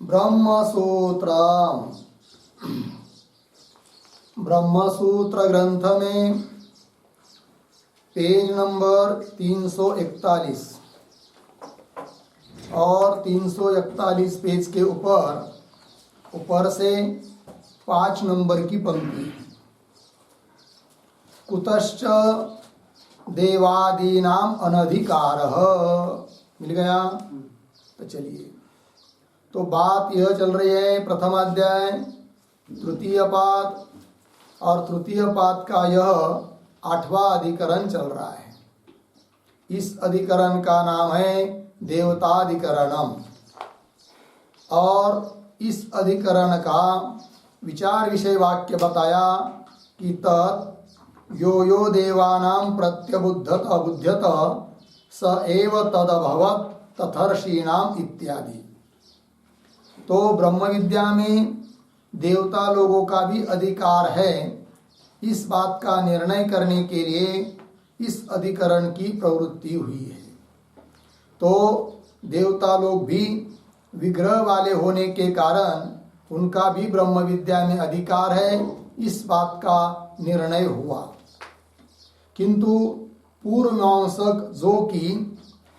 ब्रह्मसूत्र ब्रह्मसूत्र ग्रंथ में page number 341 और 341 पेज के ऊपर से 5 नंबर की पंक्ति, कुतश्च देवादीनाम अनधिकारः। मिल गया? तो चलिए, तो बात यह चल रही है प्रथम अध्याय तृतीय पाद, और तृतीय पाद का यह 8वां अधिकरण चल रहा है। इस अधिकरण का नाम है देवताधिकरणम, और इस अधिकरण का विचार विषय वाक्य बताया कि तत् यो यो देवानां प्रत्यबुद्धत अबुध्यत स एव तदभवत् तथर्षीणाम इत्यादि। तो ब्रह्म विद्या में देवता लोगों का भी अधिकार है, इस बात का निर्णय करने के लिए इस अधिकरण की प्रवृत्ति हुई है। तो देवता लोग भी विग्रह वाले होने के कारण उनका भी ब्रह्म विद्या में अधिकार है, इस बात का निर्णय हुआ। किंतु पूर्व मीमांसक जो कि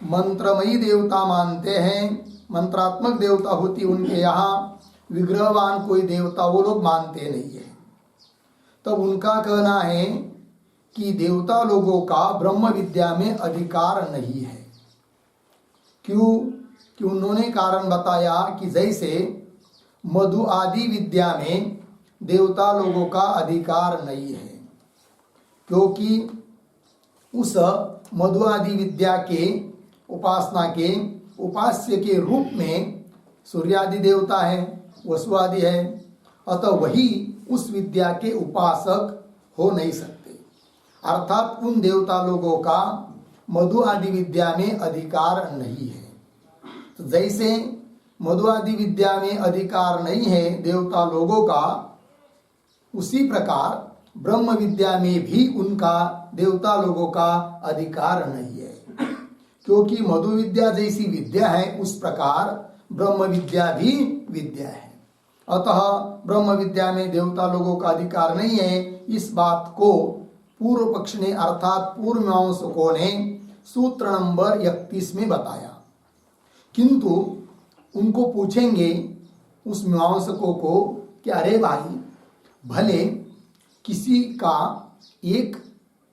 मंत्रमयी देवता मानते हैं, मंत्रात्मक देवता होती उनके यहाँ, विग्रहवान कोई देवता वो लोग मानते नहीं है। तब उनका कहना है कि देवता लोगों का ब्रह्म विद्या में अधिकार नहीं है। क्यों? कि उन्होंने कारण बताया कि जैसे मधु आदि विद्या में देवता लोगों का अधिकार नहीं है, क्योंकि उस मधु आदि विद्या के उपासना के उपास्य के रूप में सूर्यादि देवता है, वसु आदि है, अतः वही उस विद्या के उपासक हो नहीं सकते। अर्थात उन देवता लोगों का मधु आदि विद्या में अधिकार नहीं है। तो जैसे मधु आदि विद्या में अधिकार नहीं है देवता लोगों का, उसी प्रकार ब्रह्म विद्या में भी उनका देवता लोगों का अधिकार नहीं है। क्योंकि मधु विद्या जैसी विद्या है, उस प्रकार ब्रह्म विद्या भी विद्या है। अतः ब्रह्म विद्या में देवता लोगों का अधिकार नहीं है। इस बात को पूर्व पक्ष ने अर्थात पूर्व मीमांसकों ने सूत्र नंबर 31 में बताया। किंतु उनको पूछेंगे उस मीमांसकों को कि अरे भाई, भले किसी का एक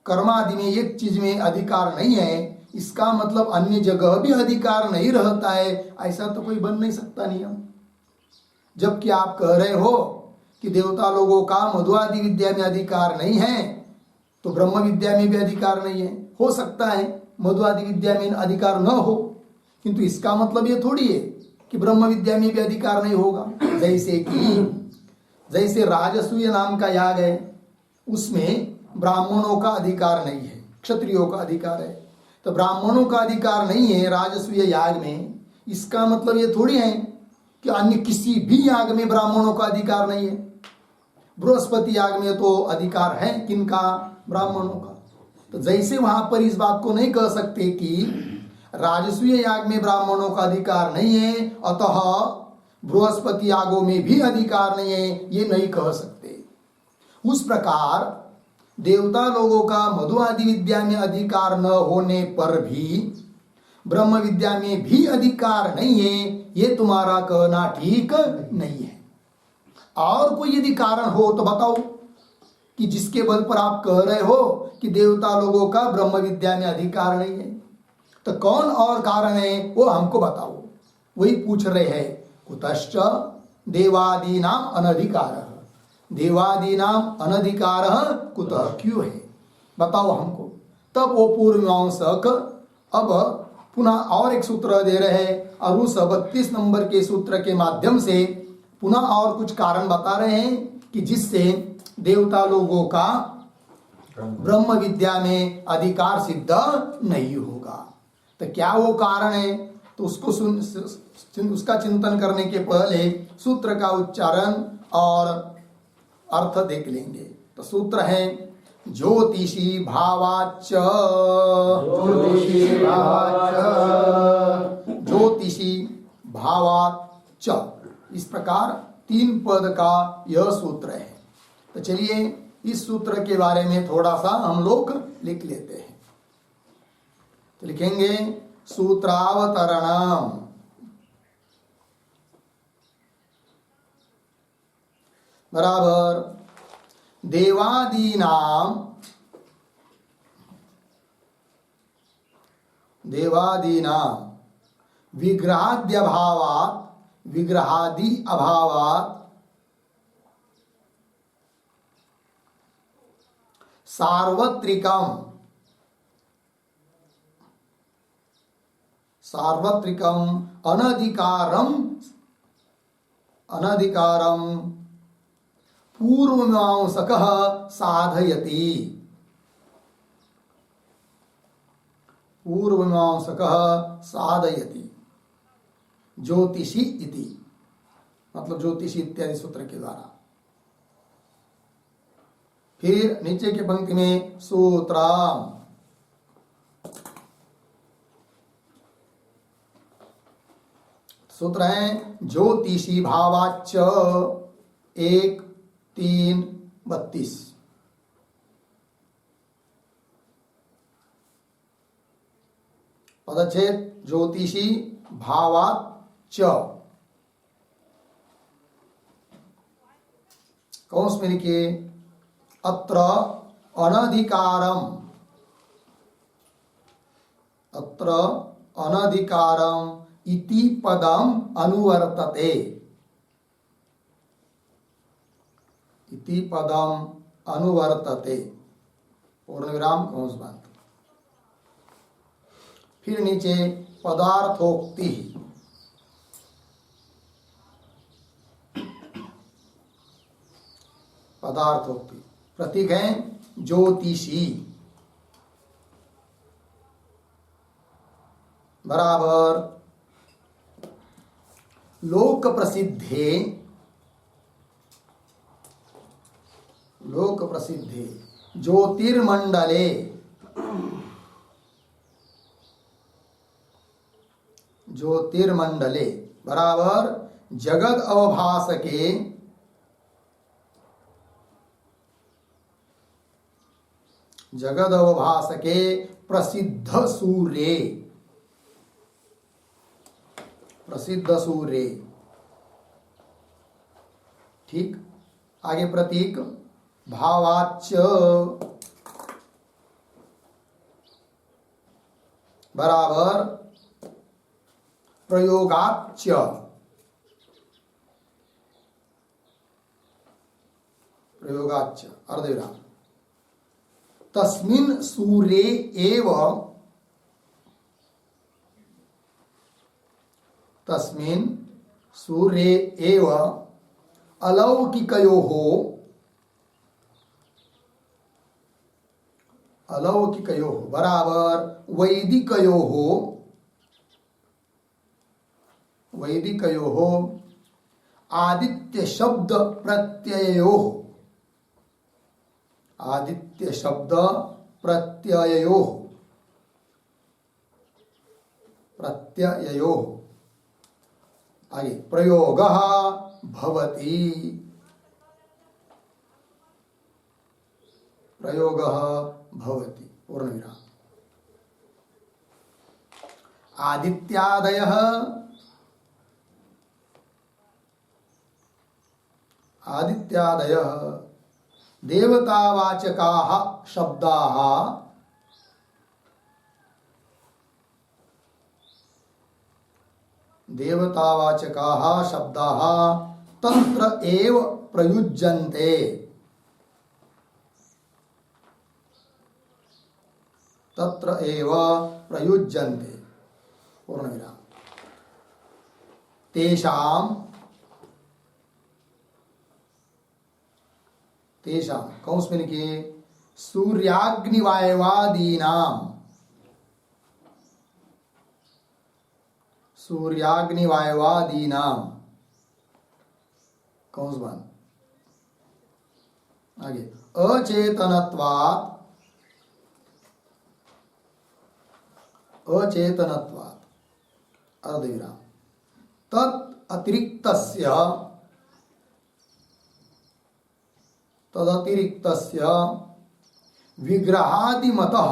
कर्मादि में एक चीज में अधिकार नहीं है, इसका मतलब अन्य जगह भी अधिकार नहीं रहता है, ऐसा तो कोई बन नहीं सकता नियम। जबकि आप कह रहे हो कि देवता लोगों का मधु आदि विद्या में अधिकार नहीं है, तो ब्रह्म विद्या में भी अधिकार नहीं है। हो सकता है मधु आदि विद्या में अधिकार न हो, किंतु इसका मतलब ये थोड़ी है कि ब्रह्म विद्या में भी अधिकार नहीं होगा। जैसे राजसूय नाम का याग है, उसमें ब्राह्मणों का अधिकार नहीं है, क्षत्रियों का अधिकार है। तो ब्राह्मणों का अधिकार नहीं है राजसूय याग में, इसका मतलब ये थोड़ी है कि अन्य किसी भी याग में ब्राह्मणों का अधिकार नहीं है। बृहस्पति याग में तो अधिकार है किनका? ब्राह्मणों का। तो जैसे वहां पर इस बात को नहीं कह सकते कि राजसूय याग में ब्राह्मणों का अधिकार नहीं है, अतः बृहस्पति यागों में भी अधिकार नहीं है, ये नहीं कह सकते। उस प्रकार देवता लोगों का मधु आदि विद्या में अधिकार न होने पर भी ब्रह्म विद्या में भी अधिकार नहीं है, ये तुम्हारा कहना ठीक नहीं है। और कोई यदि कारण हो तो बताओ कि जिसके बल पर आप कह रहे हो कि देवता लोगों का ब्रह्म विद्या में अधिकार नहीं है। तो कौन और कारण है वो हमको बताओ। वही पूछ रहे हैं, कुतश्च देवादीनाम अनधिकारः, देवादीनाम अनधिकारः कुतः, क्यों है बताओ हमको। तब वो पूर्व मीमांसक अब पुनः और एक सूत्र दे रहे हैं, और उस 32 नंबर के सूत्र के माध्यम से पुनः और कुछ कारण बता रहे हैं कि जिससे देवता लोगों का ब्रह्म विद्या में अधिकार सिद्ध नहीं होगा। तो क्या वो कारण है, तो उसको उसका चिंतन करने के पहले सूत्र का उच्चारण और अर्थ देख लेंगे। तो सूत्र है ज्योतिषी भावाच्च, ज्योतिषी भावाच्च, इस प्रकार 3 पद का यह सूत्र है। तो चलिए इस सूत्र के बारे में थोड़ा सा हम लोग लिख लेते हैं। तो लिखेंगे सूत्रावतरणम। बराबर देवादीनाम विग्रहाद्यभावात् विग्रहादि अभावात् सार्वत्रिकम अनधिकारम पूर्वमीमांसकः साधयति। ज्योतिषी इति, मतलब ज्योतिषी इत्यादि सूत्र के द्वारा। फिर नीचे की पंक्ति में सूत्र है ज्योतिषी भावाच्च 1:3:32। पदच्छेद ज्योतिषी भावाच्च, कौंस में लिखिए अत्र अनधिकारम इति पदम अनुवर्तते। पूर्ण विराम कौंस बंद। फिर नीचे पदार्थोक्ति। प्रतीक है ज्योतिषी। बराबर लोक प्रसिद्धे ज्योतिर्मंडले बराबर जगद अवभासके प्रसिद्ध सूर्ये। ठीक, आगे प्रतीक भावाच्च बराबर प्रयोगाच्च अर्धविराम तस्मिन् सूर्ये एव अलौकिकयोः बराबर वैदिकयोः आदित्य शब्द प्रत्यययोः आगे प्रयोगः भवति। पूर्ण विराम। आदित्यादयः देवतावाचकाः शब्दाः तत्र एव प्रयुज्यन्ते। पूर्ण विराम। तेषां कौंस में लिखिए सूर्याग्निवायवादीनां कौंस बंद। आगे अचेतनत्वात् अर्धविराम तत् अतिरिक्तस्य तदतिरिक्तस्य विग्रहादिमतः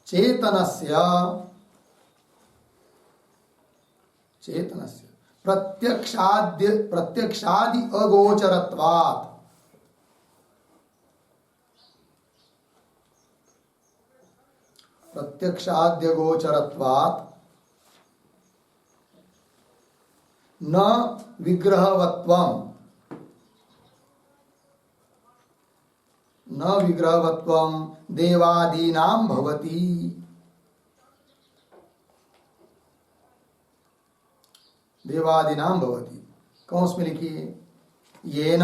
चेतनस्य प्रत्यक्षादि अगोचरत्वात् न विग्रहवत्वं देवादीनां भवति। कौंस में लिखिए येन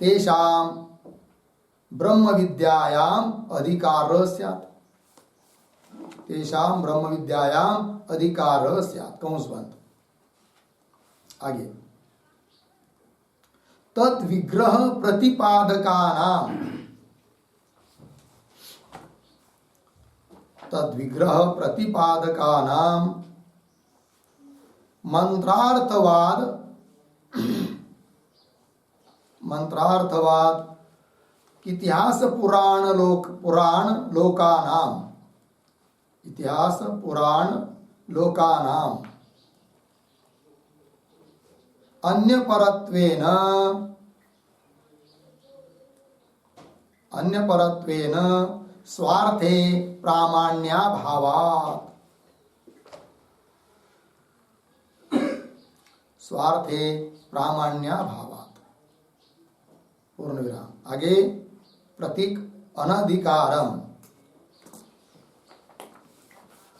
तेषां ब्रह्म विद्यायाम अधिकारः स्यात्। कौंस बंद। आगे तद विग्रह प्रतिपादकानां मंत्रार्थवाद इतिहास पुराण लोकानां अन्यपरत्वेन स्वार्थे प्रामाण्याभावात् पूर्ण विराम। आगे प्रतीक अनधिकारम,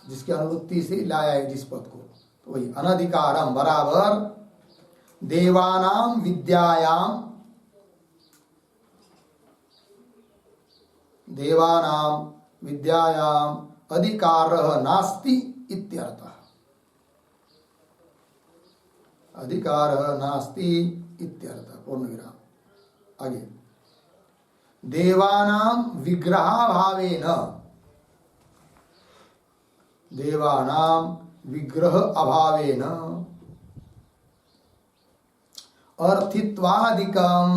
जिसकी अनुवृत्ति से लाया है जिस पद को, तो वही अनधिकारम बराबर देवानां विद्यायाम अधिकारः नास्ति इत्यर्थः। पूर्ण विराम। आगे देवानां विग्रह अभावेन अर्थित्वादिकं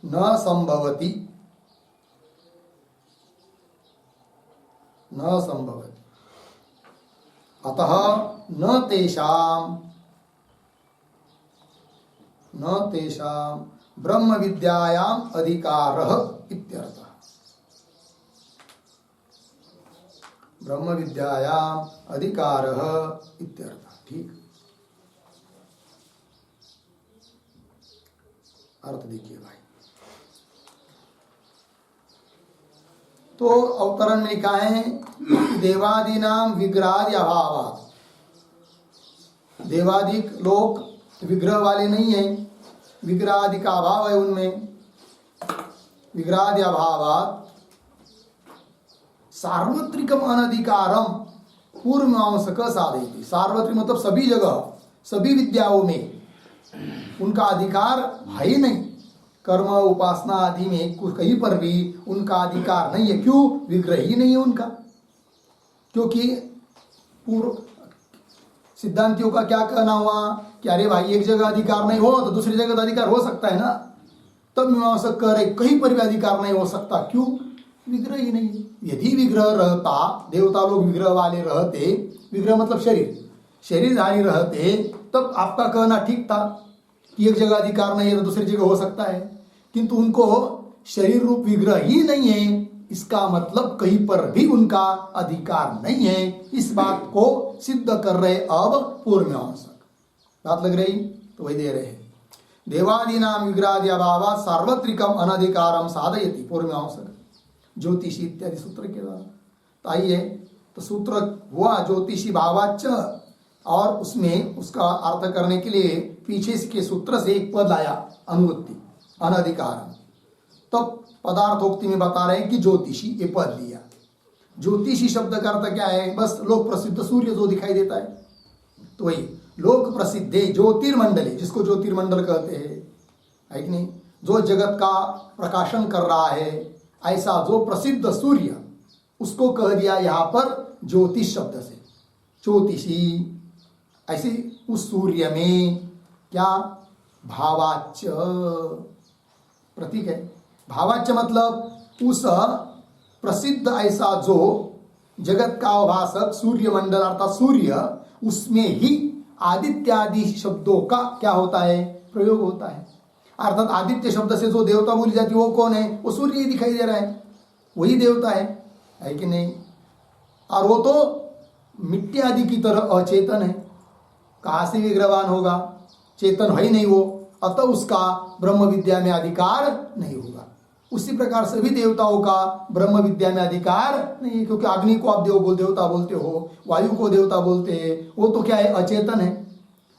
न संभवति। अतः न तेषां ब्रह्म विद्यायाम अधिकारः इत्यर्थः। ठीक। अर्थ देखिए भाई, तो अवतरण में लिखा है देवादीनां विग्रहादि अभावात्। देवादिक लोक विग्रह वाले नहीं है, विग्रहादि का अभाव है उनमें। विग्रहादि अभावात् सार्वत्रिकम अनधिकारम पूर्वमीमांसक साधयति। सार्वत्रिक मतलब सभी जगह, सभी विद्याओं में उनका अधिकार है ही नहीं। कर्म उपासना आदि में कहीं पर भी उनका अधिकार नहीं है। क्यों? विग्रह ही नहीं है उनका। क्योंकि पूर्व सिद्धांतियों का क्या कहना हुआ कि अरे भाई एक जगह अधिकार नहीं हो तो दूसरी जगह अधिकार हो सकता है ना। तब मीमांसक कह रहे कहीं पर भी अधिकार नहीं हो सकता। क्यों? विग्रह ही नहीं है। यदि विग्रह रहता, देवता लोग विग्रह वाले रहते, विग्रह मतलब शरीरधारी रहते, तब आपका कहना ठीक था कि एक जगह अधिकार नहीं है तो दूसरी जगह हो सकता है। किंतु उनको शरीर रूप विग्रह ही नहीं है, इसका मतलब कहीं पर भी उनका अधिकार नहीं है। इस बात को सिद्ध कर रहे अब पूर्वमीमांसक। बात लग रही? तो वही दे रहे हैं देवादीनां विग्रहादि अभावात् सार्वत्रिकम अनधिकारम साधयति। पूर्वमीमांसक ज्योतिषी इत्यादि सूत्र के द्वारा। तो आइए, तो सूत्र हुआ ज्योतिषी भावाच्च, और उसमें उसका अर्थ करने के लिए पीछे के सूत्र से एक पद आया अनुवृत्ति अनधिकारम। तो पदार्थोक्ति में बता रहे हैं कि ज्योतिषी ये पद लिया। ज्योतिषी शब्द का अर्थ क्या है? बस लोक प्रसिद्ध सूर्य जो दिखाई देता है, तो वही लोक प्रसिद्ध ज्योतिर्मंडले, जिसको ज्योतिर्मंडल कहते हैं। है कि नहीं, जो जगत का प्रकाशन कर रहा है, ऐसा जो प्रसिद्ध सूर्य, उसको कह दिया यहाँ पर ज्योतिष शब्द से, ज्योतिषी। ऐसे उस सूर्य में क्या भावाच्य प्रतीक है। भावाच्य मतलब उस प्रसिद्ध ऐसा जो जगत का अभासक सूर्य मंडल अर्थात सूर्य, उसमें ही आदित्यादि शब्दों का क्या होता है, प्रयोग होता है। अर्थात आदित्य शब्द से जो देवता बोली जाती है वो कौन है, वो सूर्य ही दिखाई दे रहा है, वही देवता है कि नहीं। और वो तो मिट्टी आदि की तरह अचेतन है, कहाँ से विग्रहवान होगा, चेतन है ही नहीं वो, अतः उसका ब्रह्म विद्या में अधिकार नहीं होगा। उसी प्रकार सभी देवताओं का ब्रह्म विद्या में अधिकार नहीं है, क्योंकि अग्नि को आप देवता बोलते हो, वायु को देवता बोलते हैं, वो तो क्या है, अचेतन है।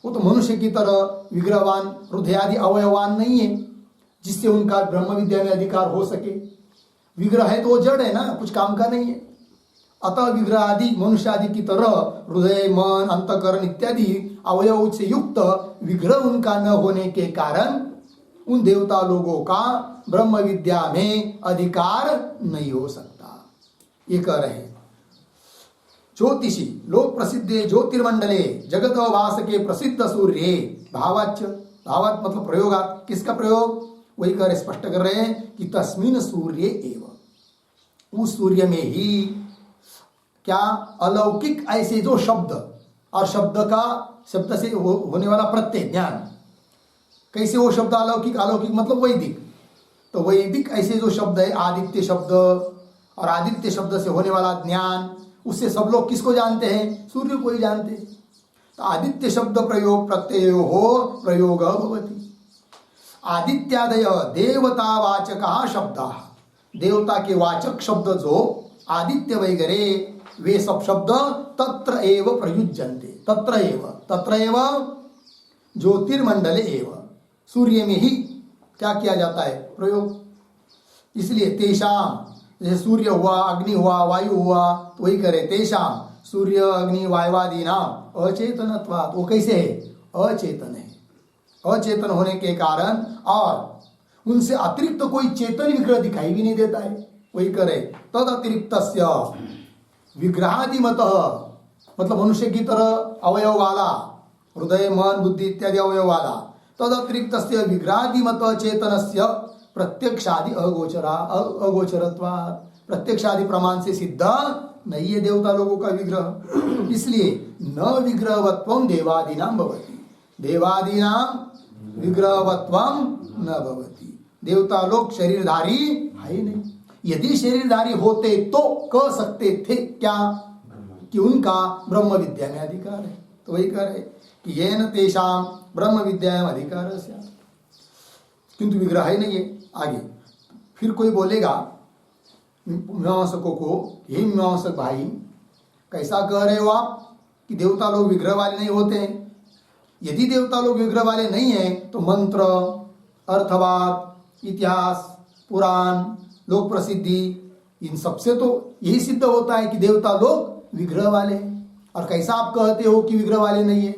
वो तो मनुष्य की तरह विग्रहवान हृदय आदि अवयवान नहीं है जिससे उनका ब्रह्म विद्या में अधिकार हो सके। विग्रह है तो वो जड़ है ना, कुछ काम का नहीं है। अतः विग्रह आदि मनुष्य आदि की तरह हृदय, मन, अंतकरण इत्यादि अवयव से युक्त विग्रह उनका न होने के कारण उन देवता लोगों का ब्रह्म विद्या में अधिकार नहीं हो सकता, ये कह रहे हैं। ज्योतिषी लोक प्रसिद्धे ज्योतिर्मंडले जगत भास के प्रसिद्ध सूर्य भावाच्य, भावात मतलब प्रयोगात, किसका प्रयोग, वही कह रहे, स्पष्ट कर रहे हैं कि तस्मिन सूर्य एवं, उस सूर्य में ही क्या अलौकिक ऐसे जो शब्द और शब्द से होने वाला प्रत्यय ज्ञान, कैसे वो शब्द अलौकिक, अलौकिक मतलब वैदिक, तो वैदिक ऐसे जो शब्द है आदित्य शब्द, और आदित्य शब्द से होने वाला ज्ञान, उससे सब लोग किसको जानते हैं, सूर्य को ही जानते हैं। तो आदित्य शब्द प्रयोग प्रत्यय हो प्रयोग भवति। आदित्यादय देवतावाचक शब्द, देवता के वाचक शब्द जो आदित्य वगैरह वे सब शब्द तत्र एव प्रयुज्यन्ते, तत्र एव ज्योतिर्मंडले एव, सूर्य में ही क्या किया जाता है, प्रयोग। इसलिए तेषाम, जैसे सूर्य हुआ, अग्नि हुआ, वायु हुआ, तो वही करे तेषाम सूर्य अग्नि वायुवादी नाम अचेतनत्वात्, वो कैसे है, अचेतन है। अचेतन होने के कारण और उनसे अतिरिक्त कोई चेतन विग्रह दिखाई भी नहीं देता है, वही करे तद अतिरिक्त विग्रहादिमत, मतलब मनुष्य की तरह अवयव वाला, हृदय मन बुद्धि इत्यादि अवयव वाला, तद अतिरिक्त विग्रहादिमत चेतनस्य प्रत्यक्षादि अगोचरत्वात्, प्रत्यक्षादि प्रमाण से सिद्ध नहीं है देवता लोगों का विग्रह। इसलिए न विग्रहवत्वं देवादीनां भवति, देवादीनां विग्रहवत्वं न भवति। देवता लोग शरीरधारी है नहीं, यदि शरीरधारी होते तो कह सकते थे क्या, कि उनका ब्रह्म विद्या में अधिकार है। तो वही कह रहे कि येन तेषां ब्रह्म विद्या में अधिकार है, किंतु विग्रह ही नहीं है। आगे फिर कोई बोलेगा मीमांसकों को, हे मीमांसक भाई, कैसा कह रहे हो आप कि देवता लोग विग्रह वाले नहीं होते हैं। यदि देवता लोग विग्रह वाले नहीं हैं तो मंत्र, अर्थवाद, इतिहास, पुराण, लोक प्रसिद्धि, इन सबसे तो यही सिद्ध होता है कि देवता लोग विग्रह वाले हैं। और कैसा आप कहते हो कि विग्रह वाले नहीं है,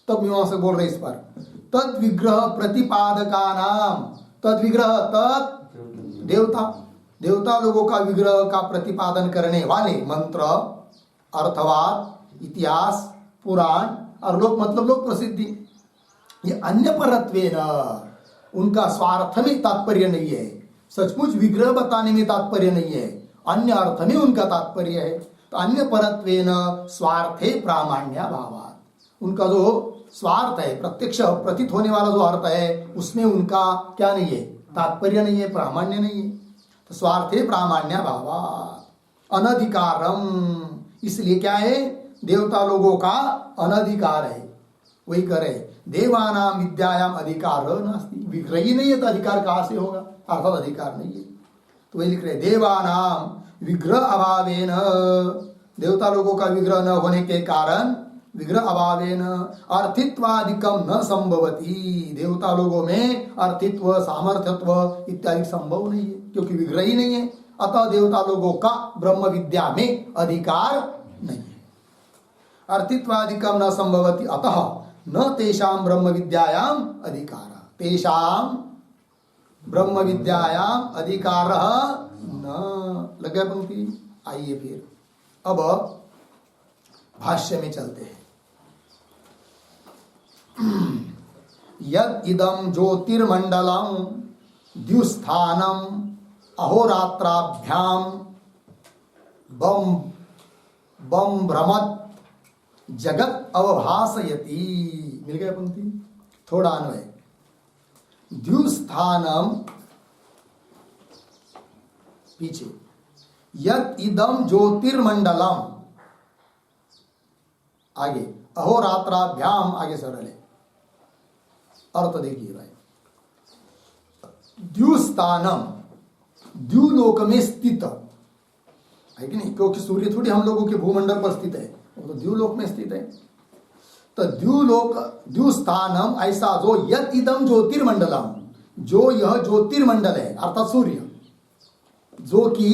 तब मीमांसक बोल रहे इस पर, तद विग्रह प्रतिपादका नाम, तद विग्रह तद देवता, देवता लोगों का विग्रह का प्रतिपादन करने वाले मंत्र, अर्थवाद, इतिहास, पुराण और लोक मतलब लोक प्रसिद्धि, ये अन्य परत्वेन, उनका स्वार्थ में तात्पर्य नहीं है, सचमुच विग्रह बताने में तात्पर्य नहीं है, अन्य अर्थ में उनका तात्पर्य है। तो अन्य परत्वेन स्वार्थे प्रामाण्य भावात्, उनका जो स्वार्थ है, प्रत्यक्ष प्रतीत होने वाला जो अर्थ है, उसमें उनका क्या नहीं है, तात्पर्य नहीं है, प्रामाण्य नहीं है। तो स्वार्थे प्रामाण्य भावात् अनधिकारम, इसलिए क्या है, देवता लोगों का अनधिकार है। वही करे देवानाम विद्यायाम अधिकार नास्ति, विग्रह ही नहीं है तो अधिकार कहाँ से होगा, अर्थात अधिकार नहीं है। तो वही लिख रहे देवानाम विग्रह अभावेन, देवता लोगों का विग्रह न होने के कारण, विग्रह अभावेन अर्थित्वादिकम न संभवती, देवता लोगों में अर्थित्व, सामर्थ्यत्व इत्यादि संभव नहीं है, क्योंकि विग्रह ही नहीं है। अतः देवता लोगों का ब्रह्म विद्या में अधिकार नहीं है। अर्थित्वादिकम न संभवती, अतः न तेषां ब्रह्म विद्यायाम अधिकार, तेषां ब्रह्म विद्यायाम अधिकारः न। लग गया पंक्ति। आइए फिर अब भाष्य में चलते हैं। यद इदम ज्योतिर्मंडलम द्युस्थानम अहोरात्राभ्याम बम बम भ्रमत जगत अवभासयति। मिल गया पंक्ति। थोड़ा अन्वय। द्युस्थानम पीछे, यद इदम ज्योतिर्मंडलम आगे, अहोरात्राभ्याम आगे सरल है। अर्थ देखिए भाई, द्युस्थानम द्युलोक में स्थित है कि नहीं, क्योंकि सूर्य थोड़ी हम लोगों के भूमंडल पर स्थित है, वो तो द्युलोक में स्थित है। तो द्युलोक द्युस्थानम ऐसा जो यद इदम ज्योतिर्मंडलम, जो यह ज्योतिर्मंडल है अर्थात सूर्य, जो कि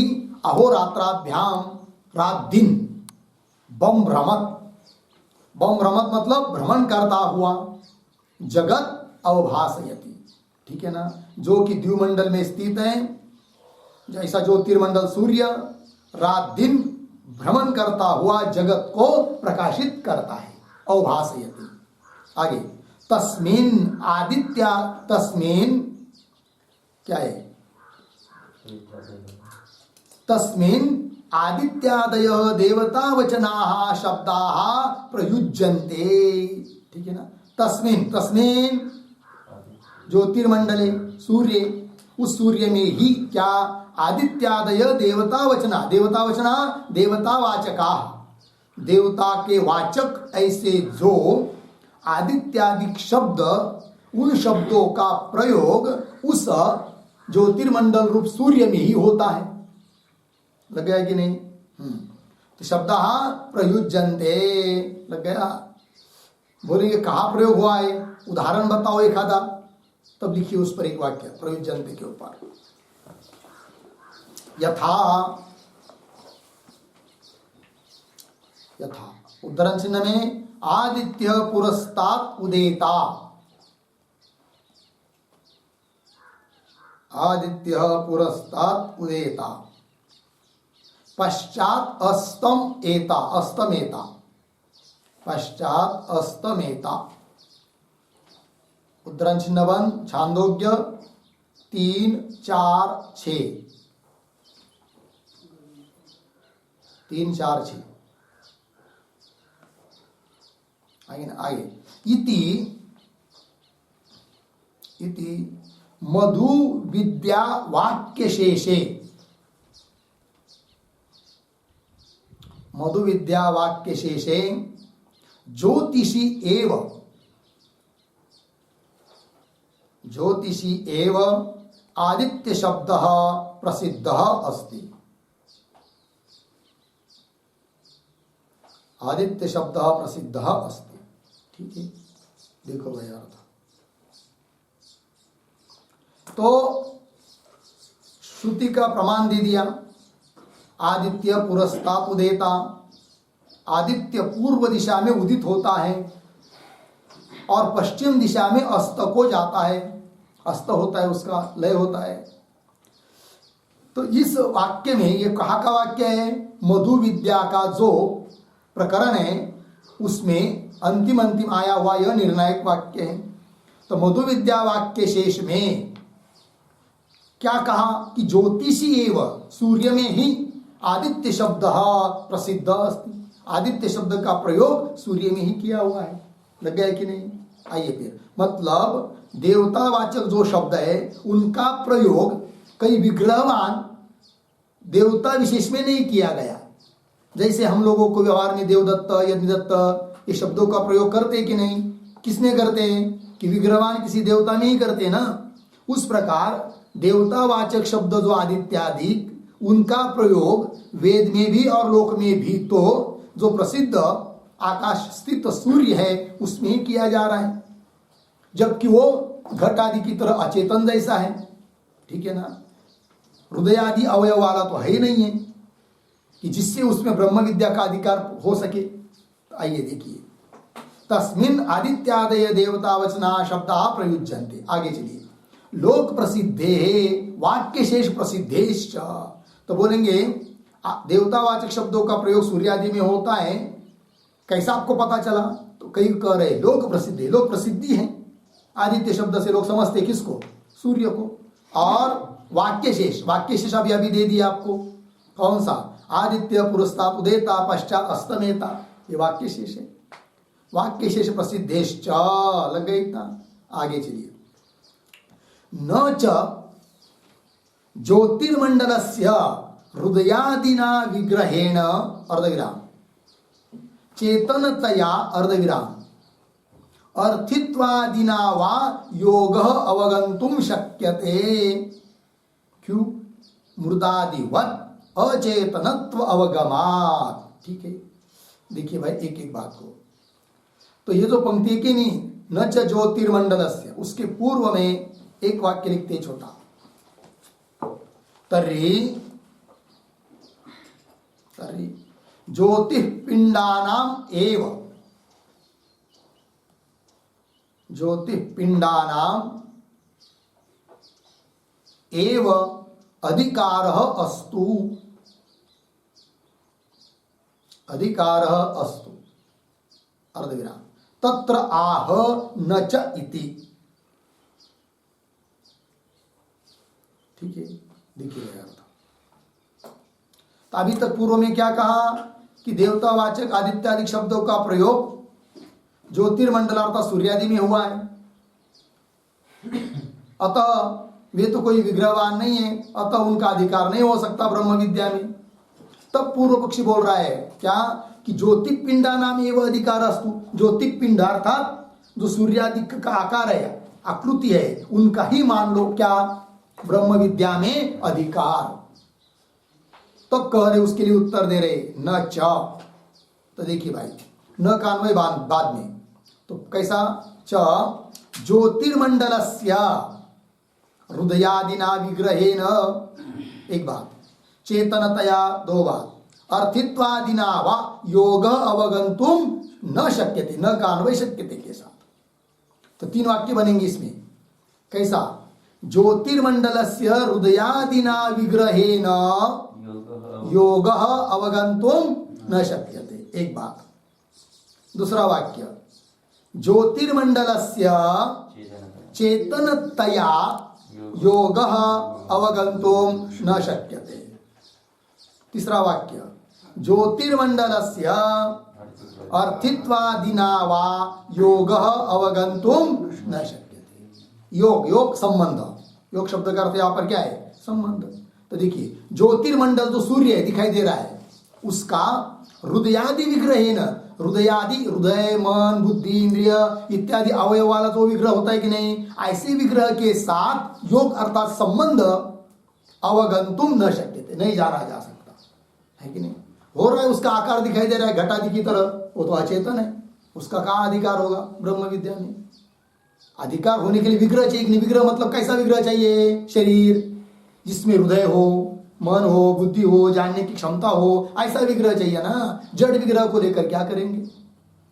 अहोरात्राभ्याम रात दिन बम भ्रमत, बम भ्रमत मतलब भ्रमण करता हुआ, जगत अवभासयति, ठीक है ना, जो कि द्युमंडल में स्थित है, जैसा ज्योतिर्मंडल सूर्य रात दिन भ्रमण करता हुआ जगत को प्रकाशित करता है, अवभासयति। आगे, तस्मिन आदित्य, तस्मिन क्या है, तस्मिन आदित्यादय देवता वचना शब्दा प्रयुज्यन्ते, ठीक है ना। तस्मिन, तस्मिन ज्योतिर्मंडले सूर्य, उस सूर्य में ही क्या, आदित्यादय देवता वचना, देवता वचना देवतावाचका, देवता के वाचक ऐसे जो आदित्यादि शब्द, उन शब्दों का प्रयोग उस ज्योतिर्मंडल रूप सूर्य में ही होता है। लग गया कि नहीं? तो शब्द प्रयुज्यन्ते, लग गया। बोलेंगे कहाँ प्रयोग हुआ है, उदाहरण बताओ एक आधा, तब लिखिए उस पर एक वाक्य प्रयुज्यन्ते के ऊपर। यथा, यथा उद्धरण चिन्ह में आदित्य पुरस्तात् उदेता, आदित्य पुरस्तात् उदेता, पश्चात अस्तम एता, अस्तमेता, पश्चात अस्तमेता। उद्धरण चिन्ह बंद, छांदोग्य 3-4-6, 3-4-6 आगे ना, आगे। इति, इति मधु विद्या वाक्य शेषे, मधु विद्या वाक्य शेषे ज्योतिषी एव, ज्योतिषी एव आदित्य शब्द प्रसिद्ध अस्ति, आदित्य शब्द प्रसिद्ध अस्ति, ठीक है। देखो भाई अर्थ, तो श्रुति का प्रमाण दे दिया, आदित्य पुरस्तात् उदेता, आदित्य पूर्व दिशा में उदित होता है और पश्चिम दिशा में अस्त को जाता है, अस्त होता है, उसका लय होता है। तो इस वाक्य में, ये कहाँ का वाक्य है, मधु विद्या का जो प्रकरण है उसमें अंतिम अंतिम आया हुआ यह निर्णायक वाक्य है। तो मधु विद्या वाक्य शेष में क्या कहा कि ज्योतिषी एव, सूर्य में ही आदित्य शब्द प्रसिद्ध अस्ति, आदित्य शब्द का प्रयोग सूर्य में ही किया हुआ है। लग गया कि नहीं? आइए फिर, मतलब देवतावाचक जो शब्द है उनका प्रयोग कई विग्रहवान देवता विशेष में नहीं किया गया। जैसे हम लोगों को व्यवहार में देवदत्त, यज्ञदत्त ये शब्दों का प्रयोग करते कि नहीं, किसने करते हैं कि विग्रहवान किसी देवता में ही करते ना। उस प्रकार देवतावाचक शब्द जो आदित्यादि, उनका प्रयोग वेद में भी और लोक में भी तो जो प्रसिद्ध आकाश स्थित सूर्य है उसमें ही किया जा रहा है, जबकि वो घट आदि की तरह अचेतन जैसा है, ठीक है ना, हृदय आदि अवयव वाला तो है ही नहीं है कि जिससे उसमें ब्रह्म विद्या का अधिकार हो सके। आइए देखिए, तस्मिन् आदित्यादय देवता वचना शब्दा प्रयुज्यन्ते। आगे चलिए, लोक प्रसिद्धे वाक्य शेष प्रसिद्धेश्च। तो बोलेंगे देवतावाचक शब्दों का प्रयोग सूर्य आदि में होता है, कैसा आपको पता चला? तो कई कह रहे लोक प्रसिद्धि, लोक प्रसिद्धि है। आदित्य शब्द से लोग समझते किसको? सूर्य को। और वाक्य शेष, वाक्य शेष अभी दे दिया आपको। कौन सा? आदित्य पुरस्तात् उदेता पश्चात अस्तमेता, ये वाक्य शेष है। वाक्य शेष प्रसिद्धेश्च, लग गई इतना। आगे चलिए। न च ज्योतिर्मंडलस्य हृदयादिना विग्रहेण अर्धविराम चेतनतया अर्धविराम अर्थित्वादिना वा योगः अवगंतुम शक्यते। क्यों? मृदादिवत अचेतनत्व अवगमात। ठीक है, देखिए भाई एक एक बात को। तो ये जो पंक्ति है कि नहीं, न च ज्योतिर्मंडलस्य, उसके पूर्व में एक वाक्य लिखते हैं छोटा, तर्हि ज्योतिःपिंडानाम एव, ज्योतिःपिंडानाम एव अधिकारः अस्तु, अधिकारः अस्तु अर्धविराम तत्र आह न च इति। ठीक है, देखिए अर्थ। तो अभी तक पूर्व में क्या कहा कि देवतावाचक आदित्यादि शब्दों का प्रयोग ज्योतिर्मंडल अर्थात सूर्यादि में हुआ है, अतः वे तो कोई विग्रहवान नहीं है, अतः उनका अधिकार नहीं हो सकता ब्रह्म विद्या में। तब पूर्व पक्षी बोल रहा है क्या कि ज्योतिपिंडा नाम एवं अधिकार अस्तु, ज्योतिपिंड अर्थात जो सूर्यादि का आकार है, आकृति है, उनका ही मान लो क्या ब्रह्म विद्या में अधिकार। तो कह रहे, उसके लिए उत्तर दे रहे न च। तो देखिए भाई, न का अन्वय बाद में, तो कैसा? च ज्योतिर्मंडलस्य हृदयादिना विग्रहेण, एक बात, चेतनतया दो बात, अर्थित्वादिना वा योग अवगंतुम न शक्यते, न का अन्वय शक्यते के साथ। तो तीन वाक्य बनेंगे इसमें। कैसा? ज्योतिर्मंडलस्य हृदयादिना विग्रहेण योग अवगंतुम न शक्यते, एक बात। दूसरा वाक्य, ज्योतिर्मंडलस्य चेतनतया योग अवगंतुम न शक्यते। तीसरा वाक्य, ज्योतिर्मंडलस्य अर्थित्वादिना वा योग अवगंतुम न शक्यते। योग, योग संबंध, योग शब्द का अर्थ यहां पर क्या है? संबंध। तो देखिए, ज्योतिर्मंडल जो सूर्य है दिखाई दे रहा है, उसका हृदयादि विग्रहेण, हृदयादि, हृदय मन बुद्धि इंद्रिय इत्यादि अवयव वाला जो विग्रह होता है कि नहीं, ऐसे विग्रह के साथ योग अर्थात संबंध अवगंतुम न शक्यते, नहीं जाना जा सकता है कि नहीं। हो रहा है, उसका आकार दिखाई दे रहा है घटादि की तरह, वो तो अचेतन है, उसका कहाँ अधिकार होगा ब्रह्म विद्या में? अधिकार होने के लिए विग्रह चाहिए कि नहीं? विग्रह मतलब कैसा विग्रह चाहिए? शरीर जिसमें हृदय हो, मन हो, बुद्धि हो, जानने की क्षमता हो, ऐसा विग्रह चाहिए ना। जड़ विग्रह को लेकर क्या करेंगे?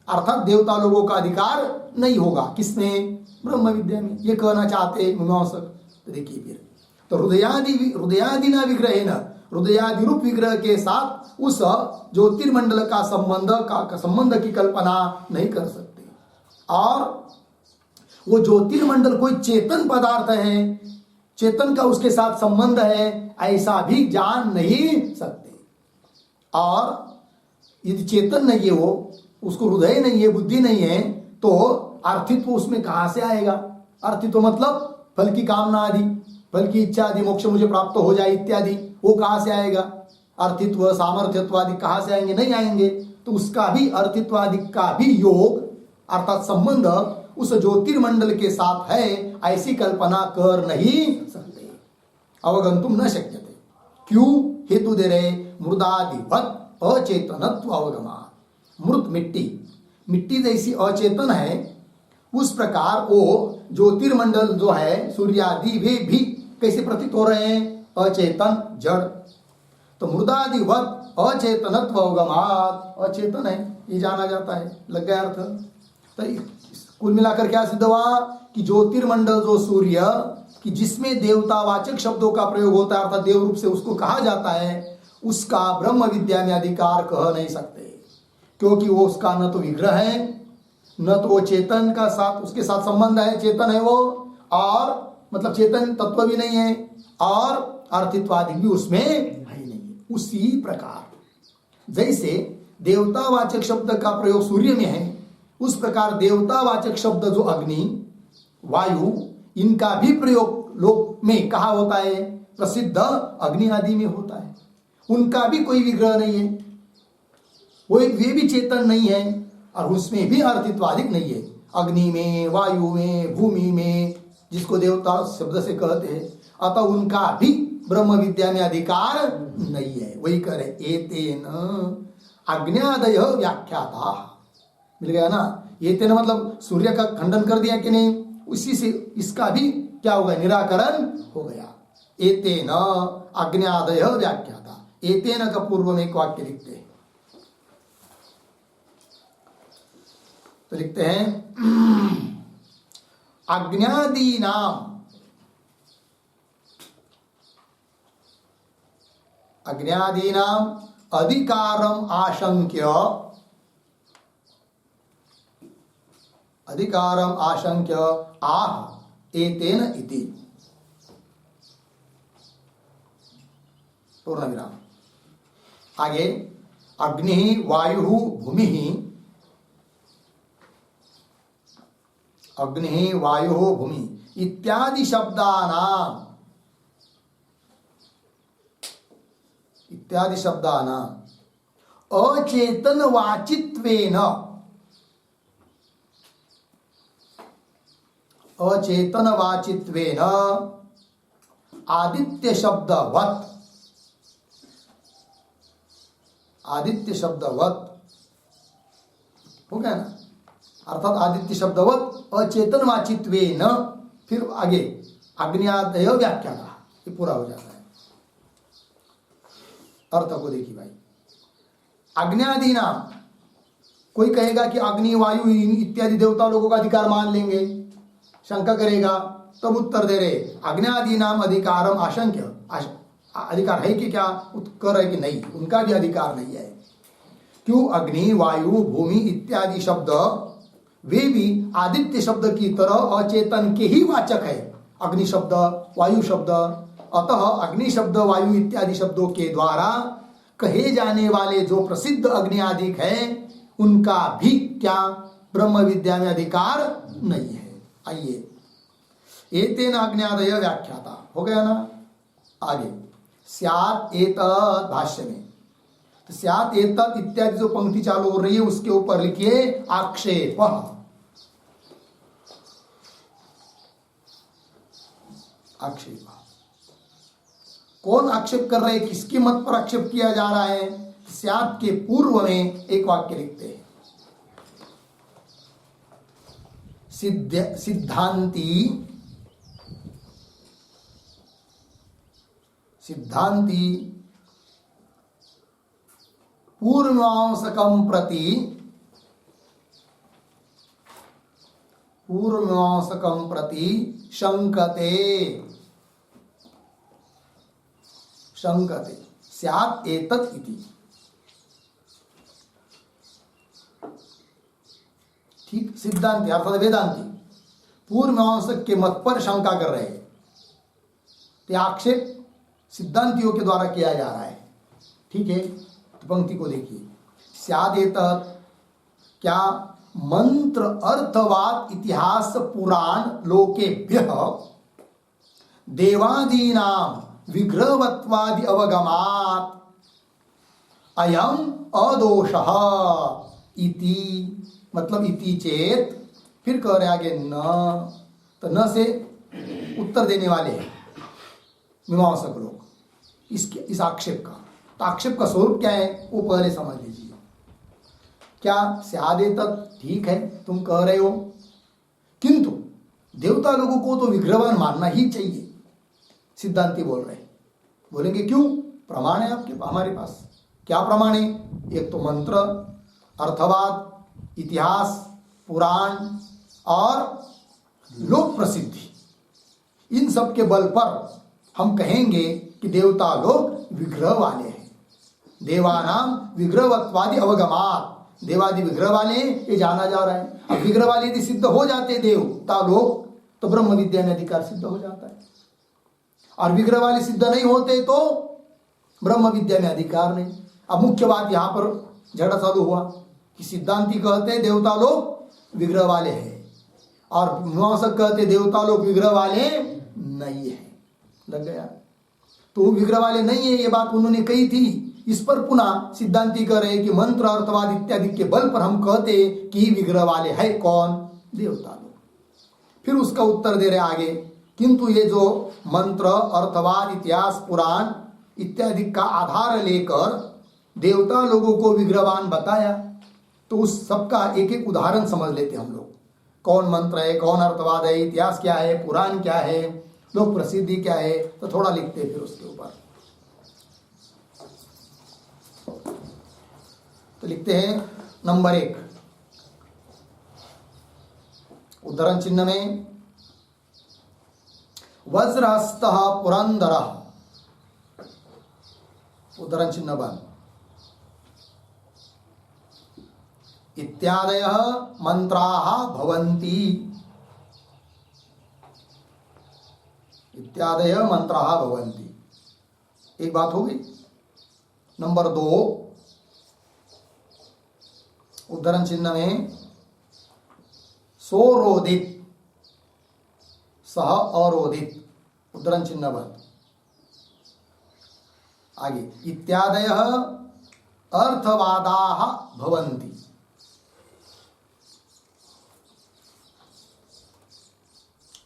अर्थात देवता लोगों का अधिकार नहीं होगा किसमें? ब्रह्म विद्या में, ये कहना चाहते मीमांसक। तो देखिए फिर, तो हृदयादि ना विग्रह न, हृदयादि रूप विग्रह के साथ उस ज्योतिर्मंडल का संबंध की कल्पना नहीं कर सकते। और वो ज्योतिर्मंडल कोई चेतन पदार्थ है, चेतन का उसके साथ संबंध है, ऐसा भी जान नहीं सकते। और यदि चेतन नहीं है वो, उसको हृदय नहीं है, बुद्धि नहीं है, तो अर्थित्व उसमें कहां से आएगा? अर्थित्व मतलब फल की कामना आदि, फल की इच्छा आदि, मोक्ष मुझे प्राप्त हो जाए इत्यादि, वो कहां से आएगा? अर्थित्व सामर्थ्यत्व आदि कहां से आएंगे? नहीं आएंगे। तो उसका भी अर्थित्व आदि का भी योग अर्थात संबंध उस ज्योतिर्मंडल के साथ है, ऐसी कल्पना कर नहीं सकते। अवगंतुम न शक्यते। क्यों? हेतु दे रहे, मृदादिवत अचेतनत्व अवगमान। मृत मिट्टी, मिट्टी जैसी अचेतन है, उस प्रकार वो ज्योतिर्मंडल जो है सूर्यादि वे भी कैसे प्रतीत हो रहे हैं? अचेतन, जड़। तो मृदादिवत अचेतनत्व अवगमात, अचेतन है ये जाना जाता है। लग गया अर्थ? तो कुल मिलाकर क्या सिद्ध हुआ कि ज्योतिर्मंडल जो सूर्य कि जिसमें देवतावाचक शब्दों का प्रयोग होता है अर्थात देव रूप से उसको कहा जाता है, उसका ब्रह्म विद्या में अधिकार कह नहीं सकते, क्योंकि वो उसका न तो विग्रह है, न तो वो चेतन का साथ उसके साथ संबंध है, चेतन है वो, और मतलब चेतन तत्व भी नहीं है, और अर्थित्वादि भी उसमें है ही नहीं है। उसी प्रकार जैसे देवतावाचक शब्द का प्रयोग सूर्य में है, उस प्रकार देवतावाचक शब्द जो अग्नि, वायु, इनका भी प्रयोग लोक में कहा होता है, प्रसिद्ध अग्नि आदि में होता है। उनका भी कोई विग्रह नहीं है, वे भी चेतन नहीं है, और उसमें भी अर्थित्वादिक नहीं है। अग्नि में, वायु में, भूमि में, जिसको देवता शब्द से कहते हैं, अतः उनका भी ब्रह्म विद्या में अधिकार नहीं है। वही कह रहे एतेन अग्न्यादय व्याख्याता। मिल गया ना? एतेन मतलब सूर्य का खंडन कर दिया कि नहीं, उसी से इसका भी क्या हो गया, निराकरण हो गया। एतेन अग्न्यादय व्याख्याता, एतेन का पूर्व में एक वाक्य लिखते हैं, तो लिखते हैं अग्न्यादीनाम, अग्न्यादीनाम अधिकारम आशंक्य, अधिकारम आशंक्य आह एतेन इति। पूर्ण विराम। आगे अग्नि, वायु, भूमि, अग्नि, वायु, भूमि इत्यादि शब्दानाम, इत्यादि शब्दानाम अचेतन वाचित्वेन, अचेतन वाचित्वेन आदित्य शब्दवत्, आदित्य शब्दवत् हो गया ना, अर्थात आदित्य शब्दवत् अचेतन वाचित्वेन, फिर आगे अग्न्यादय व्याख्याता, ये पूरा हो जाता है। अर्थ को देखिए भाई, अग्न्यादि नाम, कोई कहेगा कि अग्नि, वायु इत्यादि देवता लोगों का अधिकार मान लेंगे, शंका करेगा, तब उत्तर दे रहे अग्न्यादि नाम अधिकारम आशंक्य, अधिकार है कि क्या, उत्तर है कि नहीं, उनका भी अधिकार नहीं है। क्यों? अग्नि, वायु, भूमि इत्यादि शब्द वे भी आदित्य शब्द की तरह अचेतन के ही वाचक है, अग्नि शब्द, वायु शब्द। अतः अग्नि शब्द, वायु इत्यादि शब्दों के द्वारा कहे जाने वाले जो प्रसिद्ध अग्नि आदिक है, उनका भी क्या ब्रह्म विद्या में अधिकार नहीं है। आइए, एतेन अग्न्यादय व्याख्याता हो गया ना। आगे स्यात् एतत् भाष्य में, तो स्यात् एतत् इत्यादि जो पंक्ति चालू हो रही है उसके ऊपर लिखिए आक्षेप। आक्षेप, कौन आक्षेप कर रहे हैं, किसके मत पर आक्षेप किया जा रहा है? स्यात् के पूर्व में एक वाक्य लिखते हैं, सिद्धांती, सिद्धांती पूर्वमीमांसकं प्रति, पूर्वमीमांसकं प्रति शंकते, शंकते स्यात् एतत् इति। ठीक, सिद्धांति अर्थात वेदांति पूर्वमीमांसक के मत पर शंका कर रहे हैं, तो आक्षेप सिद्धांतियों के द्वारा किया जा रहा है। ठीक है, तो पंक्ति को देखिए, स्यात् एतत्, क्या मंत्र अर्थवाद इतिहास पुराण लोकेभ्यः देवादीनां विग्रहवत्वादि अवगमात् अयम अदोषः इति, मतलब इति चेत, फिर कह रहे आगे न, तो न से उत्तर देने वाले हैं मीमांसक लोग इसके, इस आक्षेप का। तो आक्षेप का स्वरूप क्या है वो पहले समझ लीजिए। क्या स्यात् एतत् ठीक है, तुम कह रहे हो, किंतु देवता लोगों को तो विग्रहवान मानना ही चाहिए, सिद्धांति बोल रहे हैं। बोलेंगे क्यों? प्रमाण है आपके, हमारे पास। क्या प्रमाण है? एक तो मंत्र, अर्थवाद, इतिहास, पुराण और लोक प्रसिद्धि, इन सब के बल पर हम कहेंगे कि देवता लोग विग्रह वाले हैं। देवानाम विग्रहवत्वादि अवगमात, देवादि विग्रह वाले ये जाना जा रहा है। अब विग्रह वाले यदि सिद्ध हो जाते देवता लोग तो ब्रह्म विद्या में अधिकार सिद्ध हो जाता है, और विग्रह वाले सिद्ध नहीं होते तो ब्रह्म विद्या में अधिकार नहीं। अब मुख्य बात यहां पर झगड़ा चालू हुआ कि सिद्धांती कहते देवता लोग विग्रह वाले हैं और मीमांसक कहते देवता लोग विग्रह वाले नहीं है। लग गया। तो विग्रह वाले नहीं है ये बात उन्होंने कही थी, इस पर पुनः सिद्धांती कह रहे कि मंत्र अर्थवाद इत्यादि के बल पर हम कहते कि विग्रह वाले है कौन, देवता लोग। फिर उसका उत्तर दे रहे आगे, किंतु ये जो मंत्र अर्थवाद इतिहास पुराण इत्यादि का आधार लेकर देवता लोगों को विग्रहवान बताया, तो उस सबका एक एक उदाहरण समझ लेते हम लोग। कौन मंत्र है, कौन अर्थवाद है, इतिहास क्या है, पुराण क्या है, लोक प्रसिद्धि क्या है, तो थोड़ा लिखते हैं फिर उसके ऊपर। तो लिखते हैं नंबर 1, उद्धरण चिन्ह में वज्रहस्तः पुरंदरः, उद्धरण चिन्ह बंद, इत्यादयः मंत्राः भवन्ति, इत्यादयः मंत्राः भवन्ति। एक बात हो गई। नंबर 2, उद्धरण चिन्ह में सोरोदित सह अरोदित, उद्धरण चिन्ह बंद। आगे इत्यादयः अर्थवादाः भवन्ति,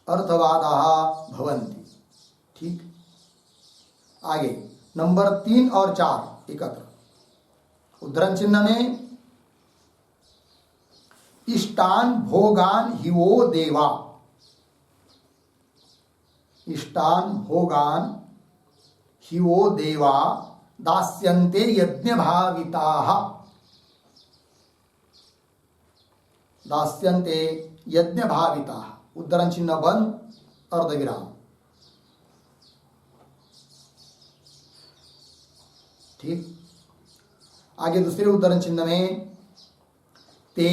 अर्थवादाः भवन्ति। ठीक। आगे नंबर 3 और 4 एकत्र, उद्धरण चिन्ह में इष्टान भोगान हि वो देवा, इष्टान भोगान हि वो देवा दास्यन्ते यज्ञ भाविताः, दास्यन्ते यज्ञ भाविताः, उद्धरण चिन्ह बंद, अर्धविराम। ठीक। आगे दूसरे उद्धरण चिन्ह में ते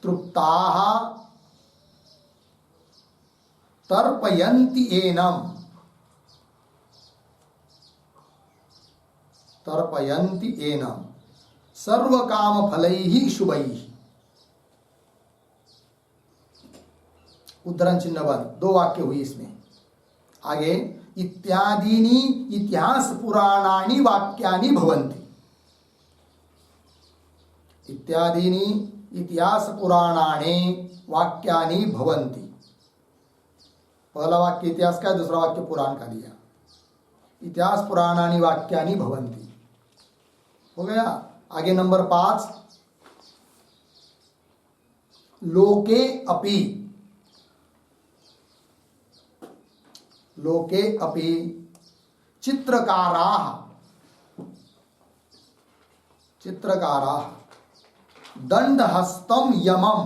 तृप्ताः तर्पयन्ति एनम, तर्पयन्ति एनम सर्व काम फलैः शुभैः, उद्धरण चिन्ह बंद। 2 वाक्य हुई इसमें। आगे इत्यादीनि इतिहास पुराणानि वाक्यानि भवन्ति, इत्यादीनि इतिहास पुराणानि वाक्यानि भवन्ति। पहला वाक्य इतिहास का है, दूसरा वाक्य पुराण का दिया। इतिहास पुराणानि वाक्यानि भवन्ति हो गया। आगे नंबर 5, लोके अपि, लोके अपि चित्रकाराः, चित्रकाराः दंडहस्तं यमं,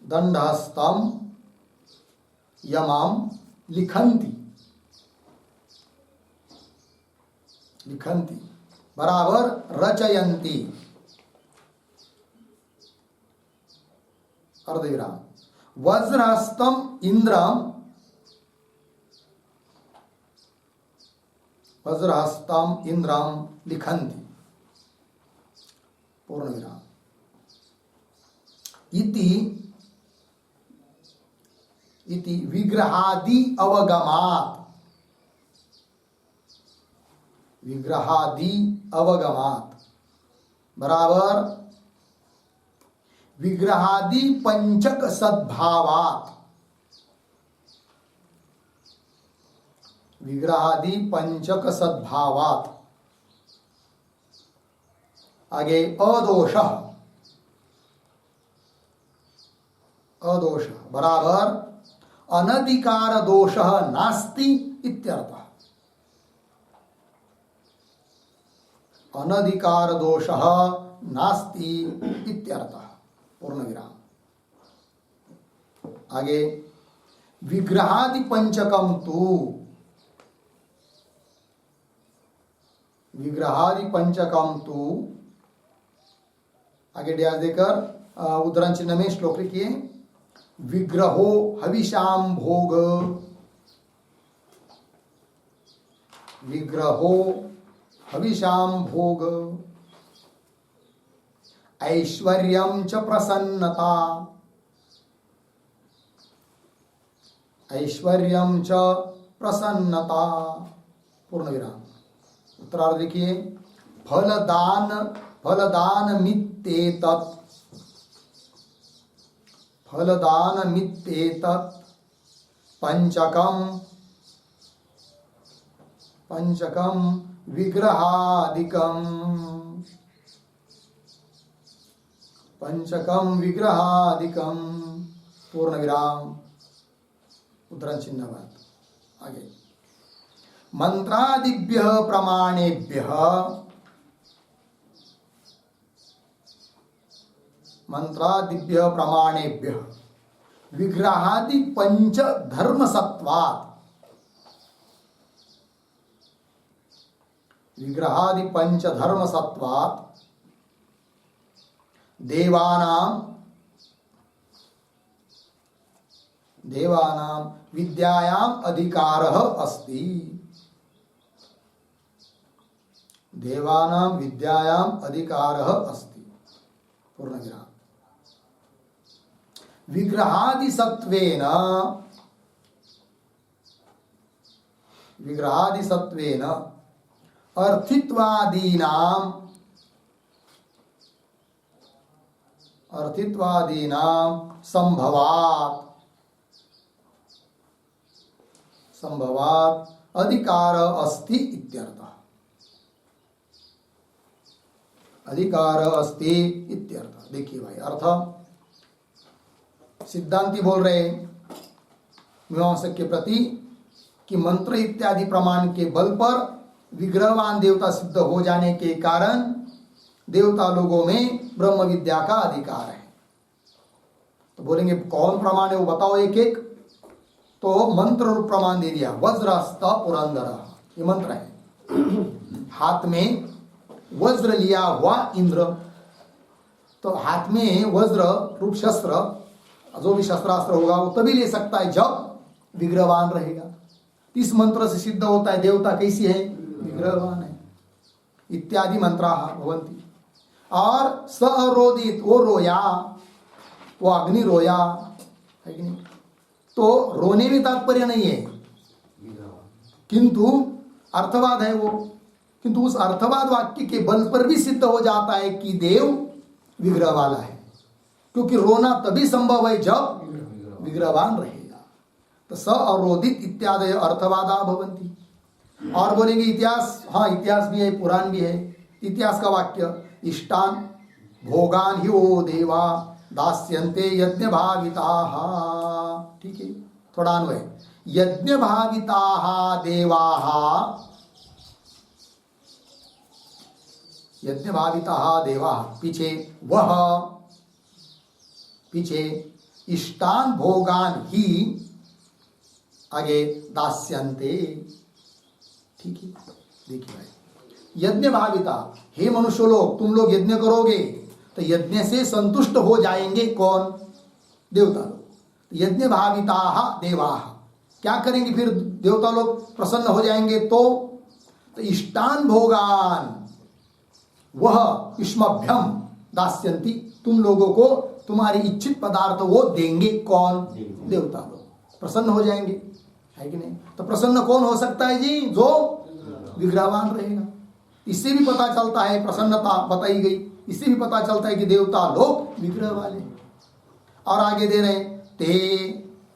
दंडहस्तं यमं लिखन्ति, लिखन्ति बराबर रचयन्ति, अर्धविराम। वज्रहस्तं इंद्रम, वज्रहस्तं इंद्रम लिखन्ति, पूर्ण विराम। इति इति विग्रहादि अवगमात्, विग्रहादि अवगमात् बराबर विग्रहादि पंचक सद्भावात्, विग्रहादि पंचक सद्भावात्। आगे अदोष, अदोष बराबर अनधिकार दोष नास्ति इत्यर्थः, अनधिकार दोष नास्ति इत्यर्थः, पूर्ण विराम। आगे विग्रहादि पंचकम तु, विग्रहादि पंचकम तु, आगे ड्यास देकर उद्धरण चिन्ह में श्लोक लिखिए। विग्रहो हविषाम भोग, विग्रहो हविषाम भोग, ऐश्वर्यं च प्रसन्नता, ऐश्वर्यं च प्रसन्नता, पूर्ण विराम। उत्तरार्ध देखिए। फलदान, फलदान मित्येतत्, फलदान मित्येतत् पंचकम, पंचकम विग्रहादिकम, पंचकम विग्रहादिकम, पूर्ण विराम। उद्धरण चिन्ह बात आगे। मंत्रादिभ्य प्रमाणेभ्य, मंत्रादिभ्य प्रमाणेभ्य विग्रहादि पंच धर्म सत्वात्, विग्रहादि पंच धर्म सत्वात् देवानां, देवानां विद्यायाम अधिकारः अस्ति, देवानां विद्यायाम अधिकारः अस्ति, पूर्ण विराम। विग्रहादि सत्वेन, विग्रहादि सत्वेन अर्थित्वादीनां, अर्थित्वादीनां संभवात्, संभवात् अधिकार अस्ति इत्यर्थः, अधिकार अस्ति इत्यर्थ। देखिए भाई अर्थ सिद्धांती बोल रहे मीमांसक के प्रति कि मंत्र इत्यादि प्रमाण के बल पर विग्रहवान देवता सिद्ध हो जाने के कारण देवता लोगों में ब्रह्म विद्या का अधिकार है। तो बोलेंगे कौन प्रमाण है वो बताओ एक एक। तो मंत्र रूप प्रमाण दे दिया। वज्रस्त पुरंदर, ये मंत्र है। हाथ में वज्र लिया हुआ इंद्र, तो हाथ में वज्र रूप शस्त्र, जो भी शस्त्रास्त्र होगा वो तभी ले सकता है जब विग्रहवान रहेगा। इस मंत्र से सिद्ध होता है देवता कैसी है, विग्रहवान है। इत्यादि मंत्राः भवन्ति। और स अरोदित, वो रोया, वो अग्नि रोया है कि नहीं। तो रोने में तात्पर्य नहीं है, किंतु अर्थवाद है वो। किंतु उस अर्थवाद वाक्य के बल पर भी सिद्ध हो जाता है कि देव विग्रह वाला है, क्योंकि रोना तभी संभव है जब विग्रहवान रहेगा। तो स अरोदित इत्यादि अर्थवादा भवन्ति। और बोलेंगे इतिहास, हाँ इतिहास भी है, पुराण भी है। इतिहास का वाक्य इष्टान भोगान ही वो देवा दास्यन्ते यज्ञ भाविताः, ठीक है। थोड़ा अन्वय, यज्ञ भाविताः देवाः, यज्ञ भाविताः देवाः, पीछे वह, पीछे इष्टान भोगान ही, आगे दास्यन्ते, ठीक है। देखिए भाई, यज्ञ भाविता, हे मनुष्य लोग तुम लोग यज्ञ करोगे तो यज्ञ से संतुष्ट हो जाएंगे कौन, देवता लोग। यज्ञ भाविताः देवाः, क्या करेंगे फिर देवता लोग प्रसन्न हो जाएंगे। तो इष्टान भोगान, वह युष्मभ्यम दास्यन्ति, तुम लोगों को तुम्हारी इच्छित पदार्थ वो देंगे कौन, देवता लोग प्रसन्न हो जाएंगे, है कि नहीं। तो प्रसन्न कौन हो सकता है जी, जो विग्रहवान रहेगा। इससे भी पता चलता है, प्रसन्नता बताई गई, इससे भी पता चलता है कि देवता लोग विग्रह वाले। और आगे दे रहे ते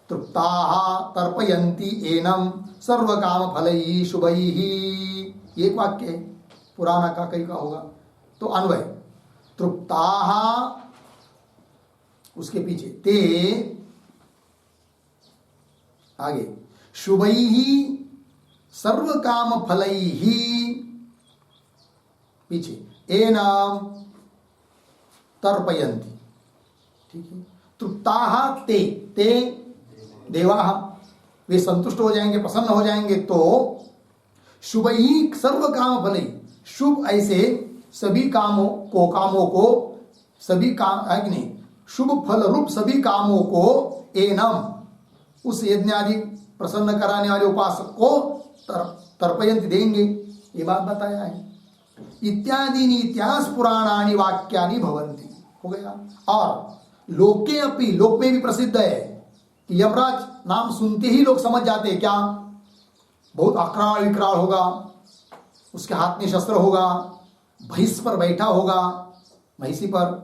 तृप्ताः तर्पयन्ति एनम सर्व काम फलैः शुभैः, एक वाक्य है, पुराना का कई का होगा। तो अन्वय तृप्ताः, उसके पीछे ते, आगे शुभैः सर्व काम फलैः, पीछे एनाम तर्पयन्ति, ठीक है। तृप्ताः ते, ते देवाः, वे संतुष्ट हो जाएंगे, प्रसन्न हो जाएंगे, तो शुभ ही सर्व काम फल ही, शुभ ऐसे सभी कामों को सभी काम है कि नहीं, शुभ फल रूप सभी कामों को एनम उस यज्ञ आदि प्रसन्न कराने वाले उपासक को तर्पयंत देंगे, ये बात बताया है। इत्यादि इतिहास पुराणानि वाक्यानि भवन्ति, हो गया। और लोके अपि, लोक में भी प्रसिद्ध है कि यमराज नाम सुनते ही लोग समझ जाते हैं, क्या बहुत अक्राल विकराल होगा, उसके हाथ में शस्त्र होगा, भैंस पर बैठा होगा, भैंसी पर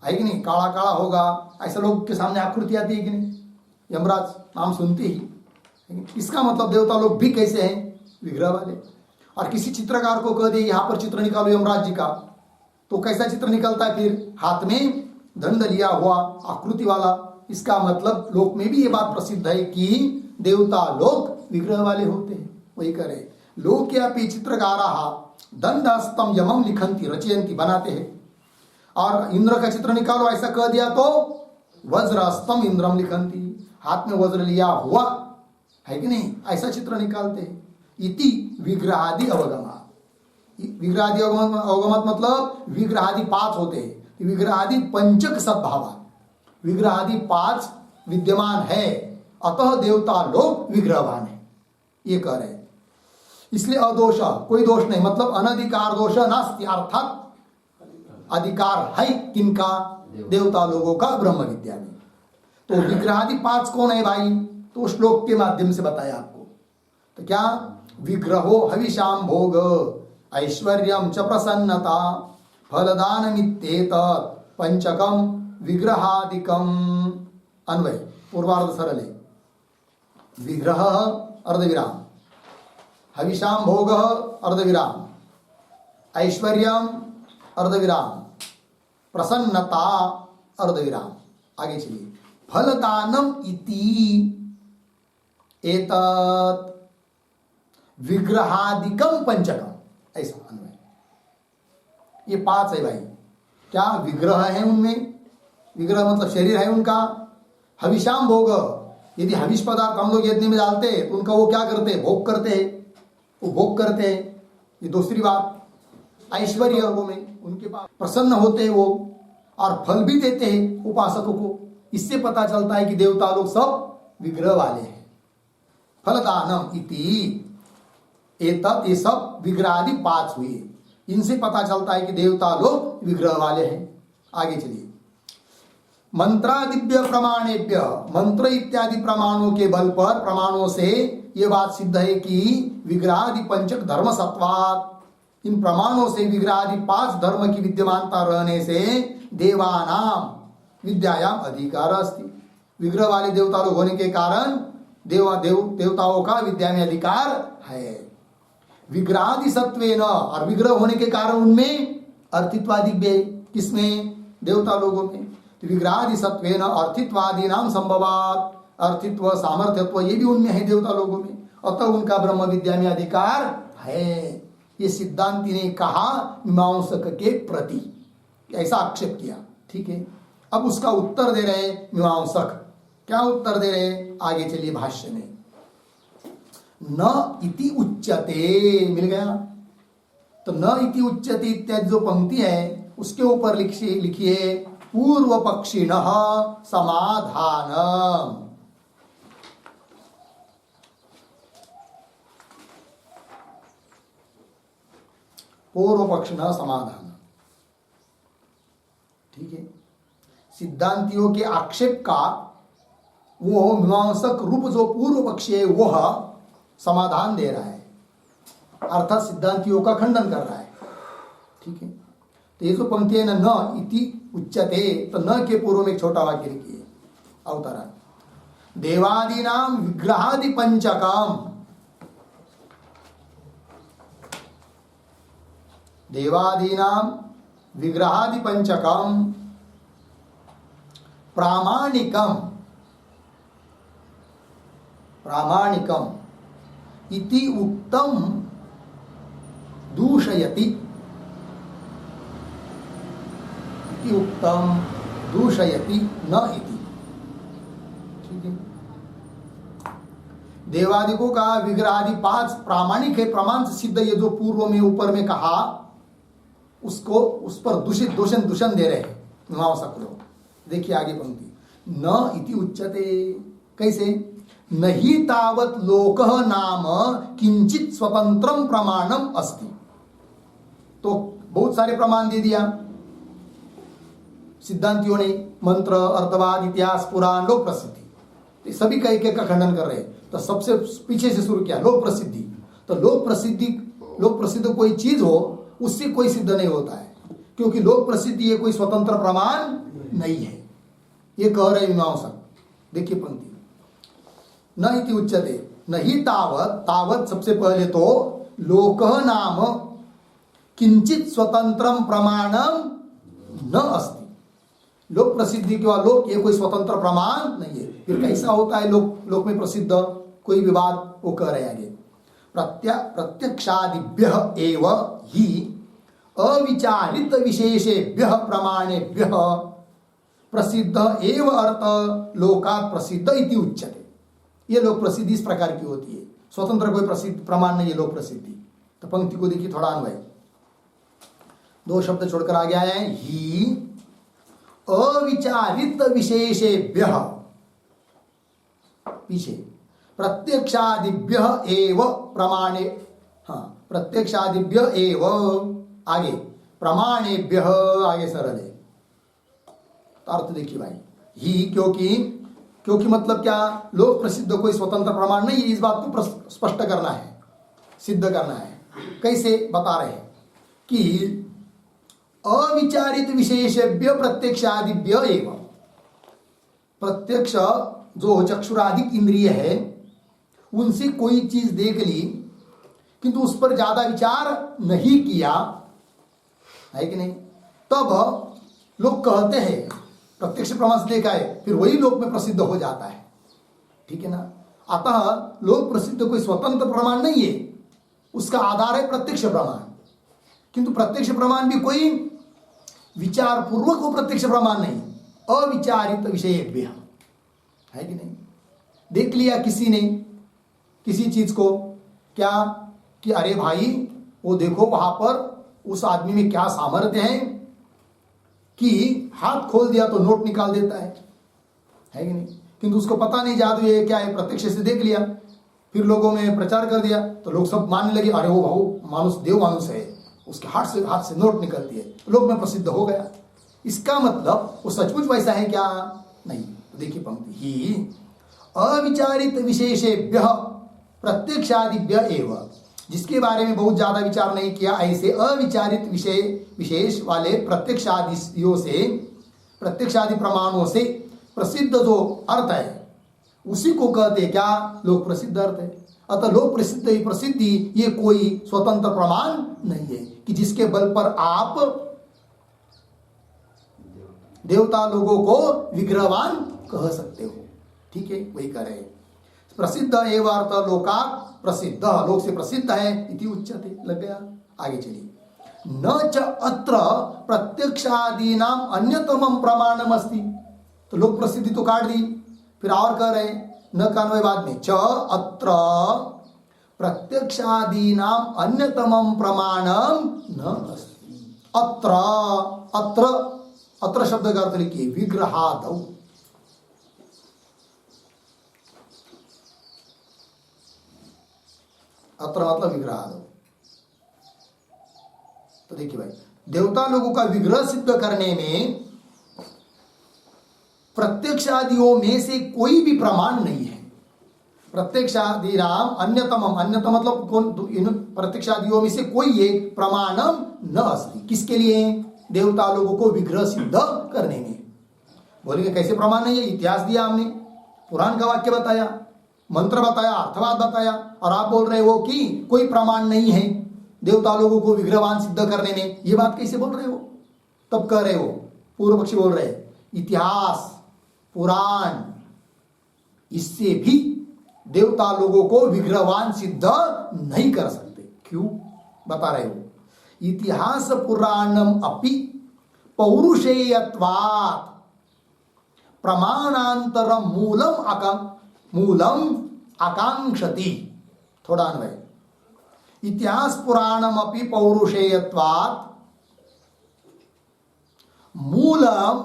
है कि नहीं, काला काला होगा, ऐसा लोग के सामने आकृति आती है कि नहीं, यमराज नाम सुनते ही। इसका मतलब देवता लोग भी कैसे हैं, विग्रह वाले। और किसी चित्रकार को कह दे यहाँ पर चित्र निकालो यमराज जी का, तो कैसा चित्र निकलता है फिर, हाथ में दंड लिया हुआ आकृति वाला। इसका मतलब लोक में भी ये बात प्रसिद्ध है कि देवता लोग विग्रह वाले होते हैं। वही करे लोक्यापि चित्रकाराः दंडहस्तम यमम लिखन्ति रचयन्ति, बनाते हैं। और इंद्र का चित्र निकालो ऐसा कह दिया तो वज्रहस्तम इंद्रम लिखन्ति, हाथ में वज्र लिया हुआ है कि नहीं, ऐसा चित्र निकालते हैं। इति विग्रहादि अवगमा, विग्रहादि अवगमत मतलब विग्रहादि 5 होते हैं, विग्रहादि पंचक सद्भावा, विग्रहादि 5 विद्यमान है, अतः देवता लोग विग्रहवान है, ये कह रहे हैं। इसलिए अदोष, कोई दोष नहीं, मतलब अनधिकार दोष नास्ति, अर्थात अधिकार है किनका, देवता लोगों का ब्रह्म विद्या में। तो विग्रहादि 5 कौन है भाई, तो श्लोक के माध्यम से बताया आपको। तो क्या, विग्रहो हविषाम भोग ऐश्वर्यम च प्रसन्नता फलदानमित्येतत् पंचकम विग्रहादिकम। अन्वय पूर्वार्ध सरल है, विग्रह अर्धविराम, हविषाम भोग अर्धविराम, ऐश्वर्यम अर्धविराम, प्रसन्नता अर्धविराम। आगे चलिए, फलदानम इति एतत् विग्रहादिकम पंचकम, ऐसा अन्वय। ये 5 है भाई, क्या विग्रह है उनमें, विग्रह मतलब शरीर है उनका। हविषाम भोग, यदि हविष पदार्थ हम लोग यज्ञ में डालते हैं तो उनका वो क्या करते हैं, भोग करते हैं, वो भोग करते हैं, ये दूसरी बात। ऐश्वर्य वो में उनके पास प्रसन्न होते हैं वो, और फल भी देते हैं उपासकों को। इससे पता चलता है कि देवता लोग सब विग्रह वाले हैं। फलदानम इति एतत्, ये सब विग्रहादि 5 हुए, इनसे पता चलता है कि देवता लोग विग्रह वाले हैं। आगे चलिए, मंत्रादिभ्य प्रमाणेभ्य, मंत्र इत्यादि प्रमाणों के बल पर, प्रमाणों से ये बात सिद्ध है कि विग्रहादि पंचक धर्म सत्वात्, इन प्रमाणों से विग्रहादि 5 धर्म की विद्यमानता रहने से देवानाम विद्यायाम अधिकार अस्ति, विग्रह वाले देवता लोग होने के कारण देवताओं का विद्या में अधिकार है। विग्रहादि सत्वेन, और विग्रह होने के कारण उनमें अर्थित्वादि भी, किसमें, देवता लोगों में। तो विग्रहादि सत्वेन अर्थित्वादि नाम संभवात, अर्थित्व सामर्थ्यत्व ये भी उनमें है देवता लोगों में, अतः उनका ब्रह्म विद्या में अधिकार है। ये सिद्धांति ने कहा मीमांसक के प्रति, ऐसा आक्षेप किया। ठीक है, अब उसका उत्तर दे रहे मीमांसक। क्या उत्तर दे रहे, आगे चलिए भाष्य में। न इति उच्यते, मिल गया। तो न इति उच्यते इत्यादि जो पंक्ति है उसके ऊपर लिखिए पूर्व पक्षिणः समाधानम। पूर्व पक्षिणः समाधान, ठीक है। सिद्धांतियों के आक्षेप का वो मीमांसक रूप जो पूर्व पक्षी है वह समाधान दे रहा है, अर्थात सिद्धांतियों का खंडन कर रहा है। ठीक है, तो ये जो पंक्ति है न इति उच्यते, तो न के पूर्व में एक छोटा वाक्य लिखिए अवतरण। देवादीनाम विग्रहादि पंचकम, देवादीनाम विग्रहादि पंचकम प्रामाणिकम, प्रामाणिकम इति उक्तम दूषयति, इति उक्तम दूषयति न इति। ठीक है, देवादिकों का विग्रह आदि 5 प्रामाणिक है, प्रमाण से सिद्ध। ये जो पूर्व में ऊपर में कहा उसको उस पर दूषण दे रहे हैं मीमांसक लोग। देखिए आगे पंक्ति, न इति उच्यते। कैसे? नहीं तावत लोकः नाम किंचित स्वतंत्रम प्रमाणम अस्ति। तो बहुत सारे प्रमाण दे दिया सिद्धांतियों ने, मंत्र, अर्थवाद, इतिहास, पुराण, लोक प्रसिद्धि, सभी का एक एक का खंडन कर रहे हैं। तो सबसे पीछे से शुरू किया लोक प्रसिद्धि। तो लोक प्रसिद्ध कोई चीज हो उससे कोई सिद्ध नहीं होता है, क्योंकि लोक प्रसिद्धि ये कोई स्वतंत्र प्रमाण नहीं है, ये कह रहे मीमांसक। देखिए पंक्ति, न इति उच्यते, नहीं तावत सबसे पहले तो लोकः नाम किंचित स्वतंत्रम प्रमाणम न अस्ति। लोक प्रसिद्धि के बाद लोक ये कोई स्वतंत्र प्रमाण नहीं है। फिर कैसा होता है लोक में प्रसिद्ध? कोई विवाद वो कह रहे आगे, प्रत्यक्षादिभ्य एव ही अविचारित विशेषेभ्य प्रमाणेभ्य प्रसिद्ध एव अर्थ लोकात् प्रसिद्ध इति उच्यते। ये लोक प्रसिद्धि इस प्रकार की होती है, स्वतंत्र कोई प्रसिद्ध प्रमाण नहीं है लोक प्रसिद्धि। तो पंक्ति को देखिए थोड़ा अन्वय, 2 शब्द छोड़कर आगे आए हैं, ही अविचारित विशेषेभ्य, पीछे प्रत्यक्षादिभ्य एव प्रमाणे, हाँ प्रत्यक्षादिभ्य एव, आगे प्रमाणेभ्य, आगे सरल है। अर्थ देखिए भाई, ही क्योंकि मतलब क्या? लोक प्रसिद्ध कोई स्वतंत्र प्रमाण नहीं है, इस बात को स्पष्ट करना है, सिद्ध करना है। कैसे बता रहे हैं कि अविचारित विशेषेभ्य प्रत्यक्षादिभ्य एवं, प्रत्यक्ष जो चक्षुराधिक इंद्रिय है उनसे कोई चीज देख ली किंतु उस पर ज्यादा विचार नहीं किया है कि नहीं, तब लोग कहते हैं प्रत्यक्ष प्रमाण से देखा है, फिर वही लोक में प्रसिद्ध हो जाता है। ठीक है ना? अतः लोक प्रसिद्ध कोई स्वतंत्र प्रमाण नहीं है, उसका आधार है प्रत्यक्ष प्रमाण। किंतु प्रत्यक्ष प्रमाण भी कोई विचार पूर्वक वो प्रत्यक्ष प्रमाण नहीं, अविचारित विषयेभ्य है कि नहीं। देख लिया किसी ने किसी चीज को, क्या कि अरे भाई वो देखो वहां पर उस आदमी में क्या सामर्थ्य है कि हाथ खोल दिया तो नोट निकाल देता है कि नहीं। किंतु उसको पता नहीं जादू ये क्या है, प्रत्यक्ष से देख लिया, फिर लोगों में प्रचार कर दिया तो लोग सब मानने लगे, अरे वो भाऊ मानुष देव मानुष है, उसके हाथ से नोट निकलती है, तो लोग में प्रसिद्ध हो गया। इसका मतलब वो सचमुच वैसा है क्या? नहीं। तो देखिए पंक्ति, ही अविचारित विशेषेभ्य प्रत्यक्षादिभ्य एव, जिसके बारे में बहुत ज्यादा विचार नहीं किया, ऐसे अविचारित विशेष वाले प्रत्यक्षादियों से, प्रत्यक्षादि प्रमाणों से प्रसिद्ध जो अर्थ है उसी को कहते क्या? लोक प्रसिद्ध अर्थ है। अतः लोक प्रसिद्धि ये कोई स्वतंत्र प्रमाण नहीं है कि जिसके बल पर आप देवता लोगों को विग्रहवान कह सकते हो। ठीक है, वही कह रहे हैं। प्रसिद्ध एवं अर्थ लोकात् प्रसिद्ध, लोक से प्रसिद्ध है इति उच्यते। लग गया? आगे चलिए, न च अत्र प्रत्यक्षादीनाम अन्यतमम प्रमाणम अस्ति। तो लोक प्रसिद्धि तो काट दी, फिर और कह रहे हैं न कान्वय बाद में, च अत्र प्रत्यक्षादीनाम अन्यतमम प्रमाणम न अस्ति। अत्र शब्द का अर्थ लिखिए विग्रहादौ। अत्र मतलब विग्रहादौ। तो देखिए भाई, देवता लोगों का विग्रह सिद्ध करने में प्रत्यक्षादियों में से कोई भी प्रमाण नहीं है। प्रत्यक्षादि नाम अन्यतमम, अन्यतम मतलब कौन? इन प्रत्यक्षादियों में से कोई एक प्रमाणम न अस्ति। किसके लिए? देवता लोगों को विग्रह सिद्ध करने में। बोलेंगे कैसे प्रमाण नहीं है? इतिहास दिया हमने, पुराण का वाक्य बताया, मंत्र बताया, अर्थवाद बताया, और आप बोल रहे हो कि कोई प्रमाण नहीं है देवता लोगों को विग्रहवान सिद्ध करने में। ये बात कैसे बोल रहे हो? तब कह रहे हो, पूर्व पक्षी बोल रहे इतिहास पुराण इससे भी देवता लोगों को विग्रहवान सिद्ध नहीं कर सकते। क्यों? बता रहे हो, इतिहास पुराणम अपि पौरुषेयत्वात् प्रमाणांतरम मूलम आकांक्षति, थोड़ा अन्वय, इतिहास पुराणमपि पौरुषेयत्वात् मूलम,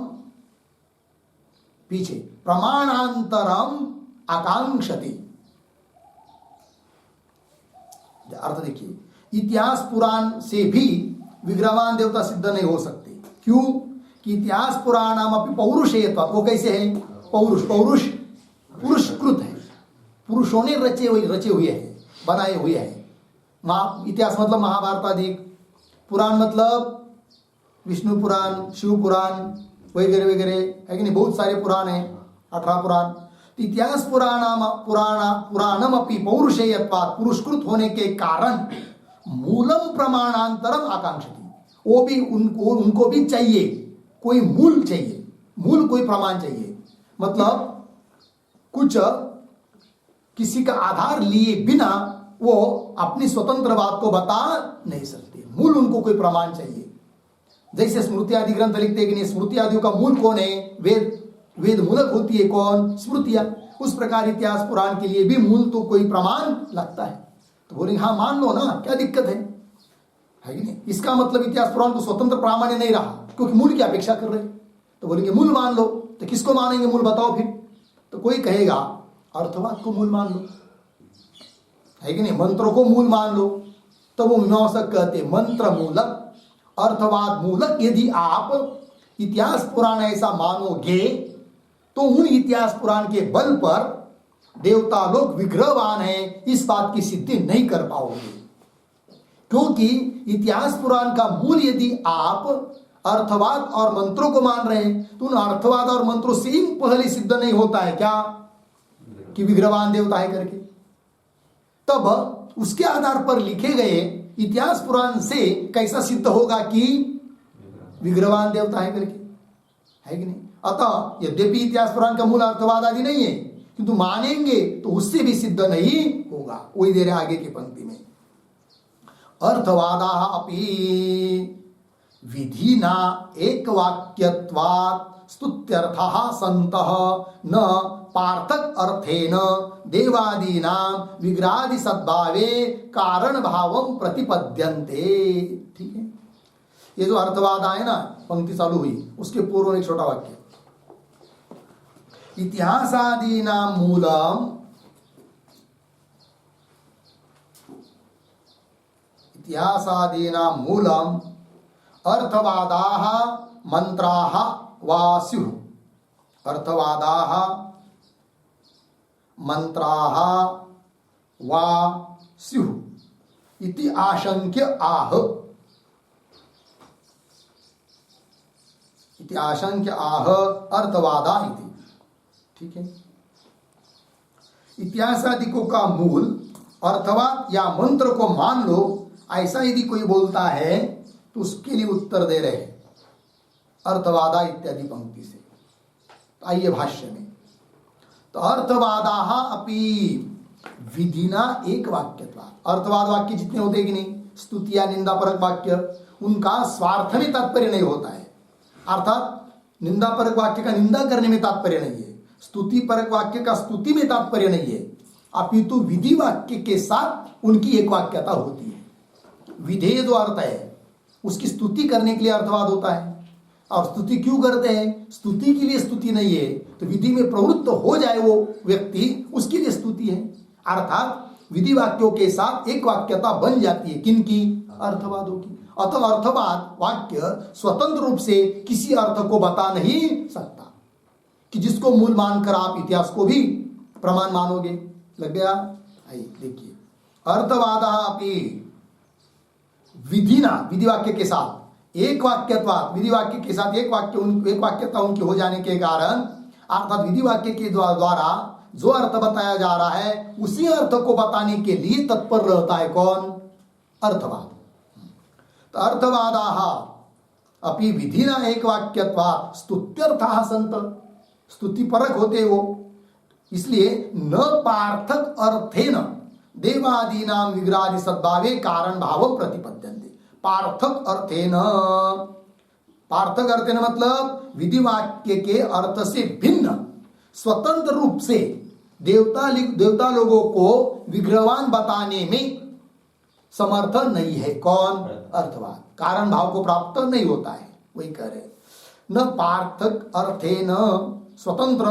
पीछे, प्रमाणांतरम आकांक्षति। अर्थ देखिए, इतिहास पुराण से भी विग्रहवान देवता सिद्ध नहीं हो सकते। क्यों? कि इतिहास पुराणम अपनी पौरुषेयत्वात्, वो कैसे है? पौरुष, पौरुष पुरुषकृत है, पुरुषों ने रचे हुए हैं, बनाए हुए हैं। इतिहास मतलब महाभारत आदि, पुराण मतलब विष्णु पुराण, शिव पुराण वगैरह वगैरह, है कि नहीं? बहुत सारे पुराण हैं, 18 पुराण। तो इतिहास पुराणम अपनी पौरुषेयत्वात्, पुरुषकृत होने के कारण मूलम प्रमाणांतरम आकांक्षति, वो भी उनको भी चाहिए, कोई मूल चाहिए, मूल कोई प्रमाण चाहिए। मतलब कुछ किसी का आधार लिए बिना वो अपनी स्वतंत्र बात को बता नहीं सकते, मूल उनको कोई प्रमाण चाहिए। जैसे स्मृति आदि ग्रंथ लिखते हैं कि नहीं, स्मृति आदियों का मूल कौन है? वेद मूलक होती है कौन? स्मृतियां। उस प्रकार इतिहास पुराण के लिए भी मूल तो कोई प्रमाण लगता है। तो बोलेंगे हाँ मान लो ना, क्या दिक्कत है कि नहीं? इसका मतलब इतिहास पुराण को स्वतंत्र प्रामाण्य नहीं रहा, क्योंकि मूल की अपेक्षा कर रहे। तो बोलेंगे मूल मान लो, तो किसको मानेंगे मूल, बताओ फिर? तो कोई कहेगा अर्थवाद को मूल मान लो, है कि नहीं? मंत्रों को मूल मान लो। तो वो मीमांसक कहते मंत्र मूलक, अर्थवाद मूलक यदि आप इतिहास पुराण ऐसा मानोगे तो उन इतिहास पुराण के बल पर देवता लोग विग्रहवान हैं, इस बात की सिद्धि नहीं कर पाओगे। क्योंकि इतिहास पुराण का मूल यदि आप अर्थवाद और मंत्रों को मान रहे हैं तो उन अर्थवाद और मंत्रों से ही पहले सिद्ध नहीं होता है क्या कि विग्रहवान देवता है करके। तब उसके आधार पर लिखे गए इतिहास पुराण से कैसा सिद्ध होगा कि विग्रहवान देवता है करके, है कि नहीं? अतः यद्यपि इतिहास पुराण का मूल अर्थवाद आदि नहीं है, किंतु मानेंगे तो उससे भी सिद्ध नहीं होगा। वही दे रहे आगे की पंक्ति में, अर्थवादा अपि विधिना एक वाक्यत्वात् स्तुत्यर्थः सन्तः न पार्थक अर्थेन देवादीनां विग्रहादि सद्भावे कारण भावं प्रतिपद्यन्ते। ठीक है, ये जो अर्थवाद आए ना, पंक्ति चालू हुई, उसके पूर्व में एक छोटा वाक्य, इतिहासादीनां मूलम, इतिहासादीनां मूलम अर्थवादाः मंत्राः वा स्युः, अर्थवादाः मंत्राः वा स्युः इति आशंक्य आह, इति आशंक्य आह अर्थवादा इति। ठीक है, इतिहासादिकों का मूल अर्थवाद या मंत्र को मान लो, ऐसा यदि कोई बोलता है तो उसके लिए उत्तर दे रहे अर्थवादा इत्यादि पंक्ति से। तो आइए भाष्य में, तो अर्थवादाः अपि विधिना एक वाक्यत्वात्, अर्थवाद वाक्य जितने होते कि नहीं, स्तुति या निंदा परक वाक्य, उनका स्वार्थ में तात्पर्य नहीं होता है। अर्थात निंदा परक वाक्य का निंदा करने में तात्पर्य नहीं है, स्तुति परक वाक्य का स्तुति में तात्पर्य नहीं है, अपितु विधि वाक्य के साथ उनकी एक वाक्यता होती है। विधेय जो अर्थ है उसकी स्तुति करने के लिए अर्थवाद होता है, और स्तुति क्यों करते हैं? स्तुति के लिए स्तुति नहीं है, तो विधि में प्रवृत्त हो जाए वो व्यक्ति, उसके लिए स्तुति है। अर्थात विधि वाक्यों के साथ एक वाक्यता बन जाती है, किनकी? अर्थवादों की। अतः अर्थवाद वाक्य स्वतंत्र रूप से किसी अर्थ को बता नहीं सकता कि जिसको मूल मानकर आप इतिहास को भी प्रमाण मानोगे। लग गया? आइए देखिए, अर्थवादा अपि विधिना, विधि वाक्य के साथ एक वाक्यत्वात्, विधि वाक्य के साथ एक वाक्यता उनकी हो जाने के कारण, अर्थात विधि वाक्य के द्वारा जो अर्थ बताया जा रहा है उसी अर्थ को बताने के लिए तत्पर रहता है कौन? अर्थवाद। तो अर्थवादाः अपि विधिना एक वाक्यत्वात् स्तुत्यर्थाः सन्त, स्तुति परक होते वो, इसलिए न पार्थक अर्थेन देवादीनां विग्रहादि सद्भावे कारण भाव प्रतिपद्यन्ते। पार्थक अर्थेन, पार्थक अर्थेन मतलब विधि वाक्य के अर्थ से भिन्न स्वतंत्र रूप से देवता लोगों को विग्रहवान बताने में समर्थ नहीं है। कौन? अर्थवाद। कारण भाव को प्राप्त नहीं होता है, वही कह रहे। न पार्थक अर्थे न स्वतंत्र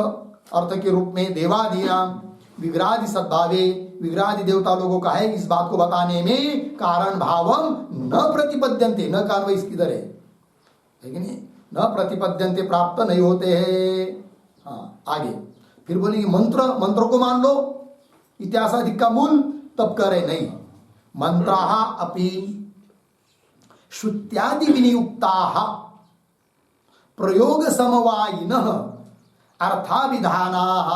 अर्थ के रूप में देवादीनाम विग्रहादि सद्भावे, विग्रहादि देवता लोगों का है इस बात को बताने में कारण भावम न प्रतिपद्यन्ते, न कारण वही किधर है कि नहीं, न प्रतिपद्यन्ते प्राप्त नहीं होते हैं। हाँ आगे फिर बोलेंगे मंत्र को मान लो इत्यासाधिक का मूल, तब कह रहे नहीं। मंत्राः अपि श्रुत्यादि विनियुक्ताः प्रयोग समवायिनः अर्थाभिधानाः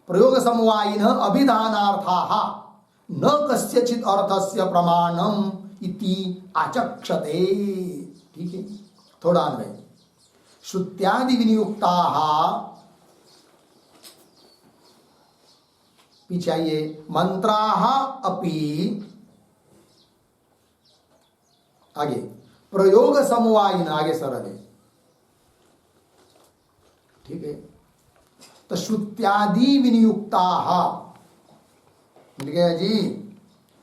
प्रयोग समवायिनः अभिधानार्थाः न कस्यचित् अर्थस्य प्रमाणम इति आचक्षते। ठीक है, थोड़ा अन्वय। श्रुत्यादि विनियुक्ताः, पीछे आइए, मंत्राः अपि, आगे प्रयोग समवायिन, आगे सरल है। ठीक है, तो श्रुत्यादि विनियुक्ताः मिल गया जी।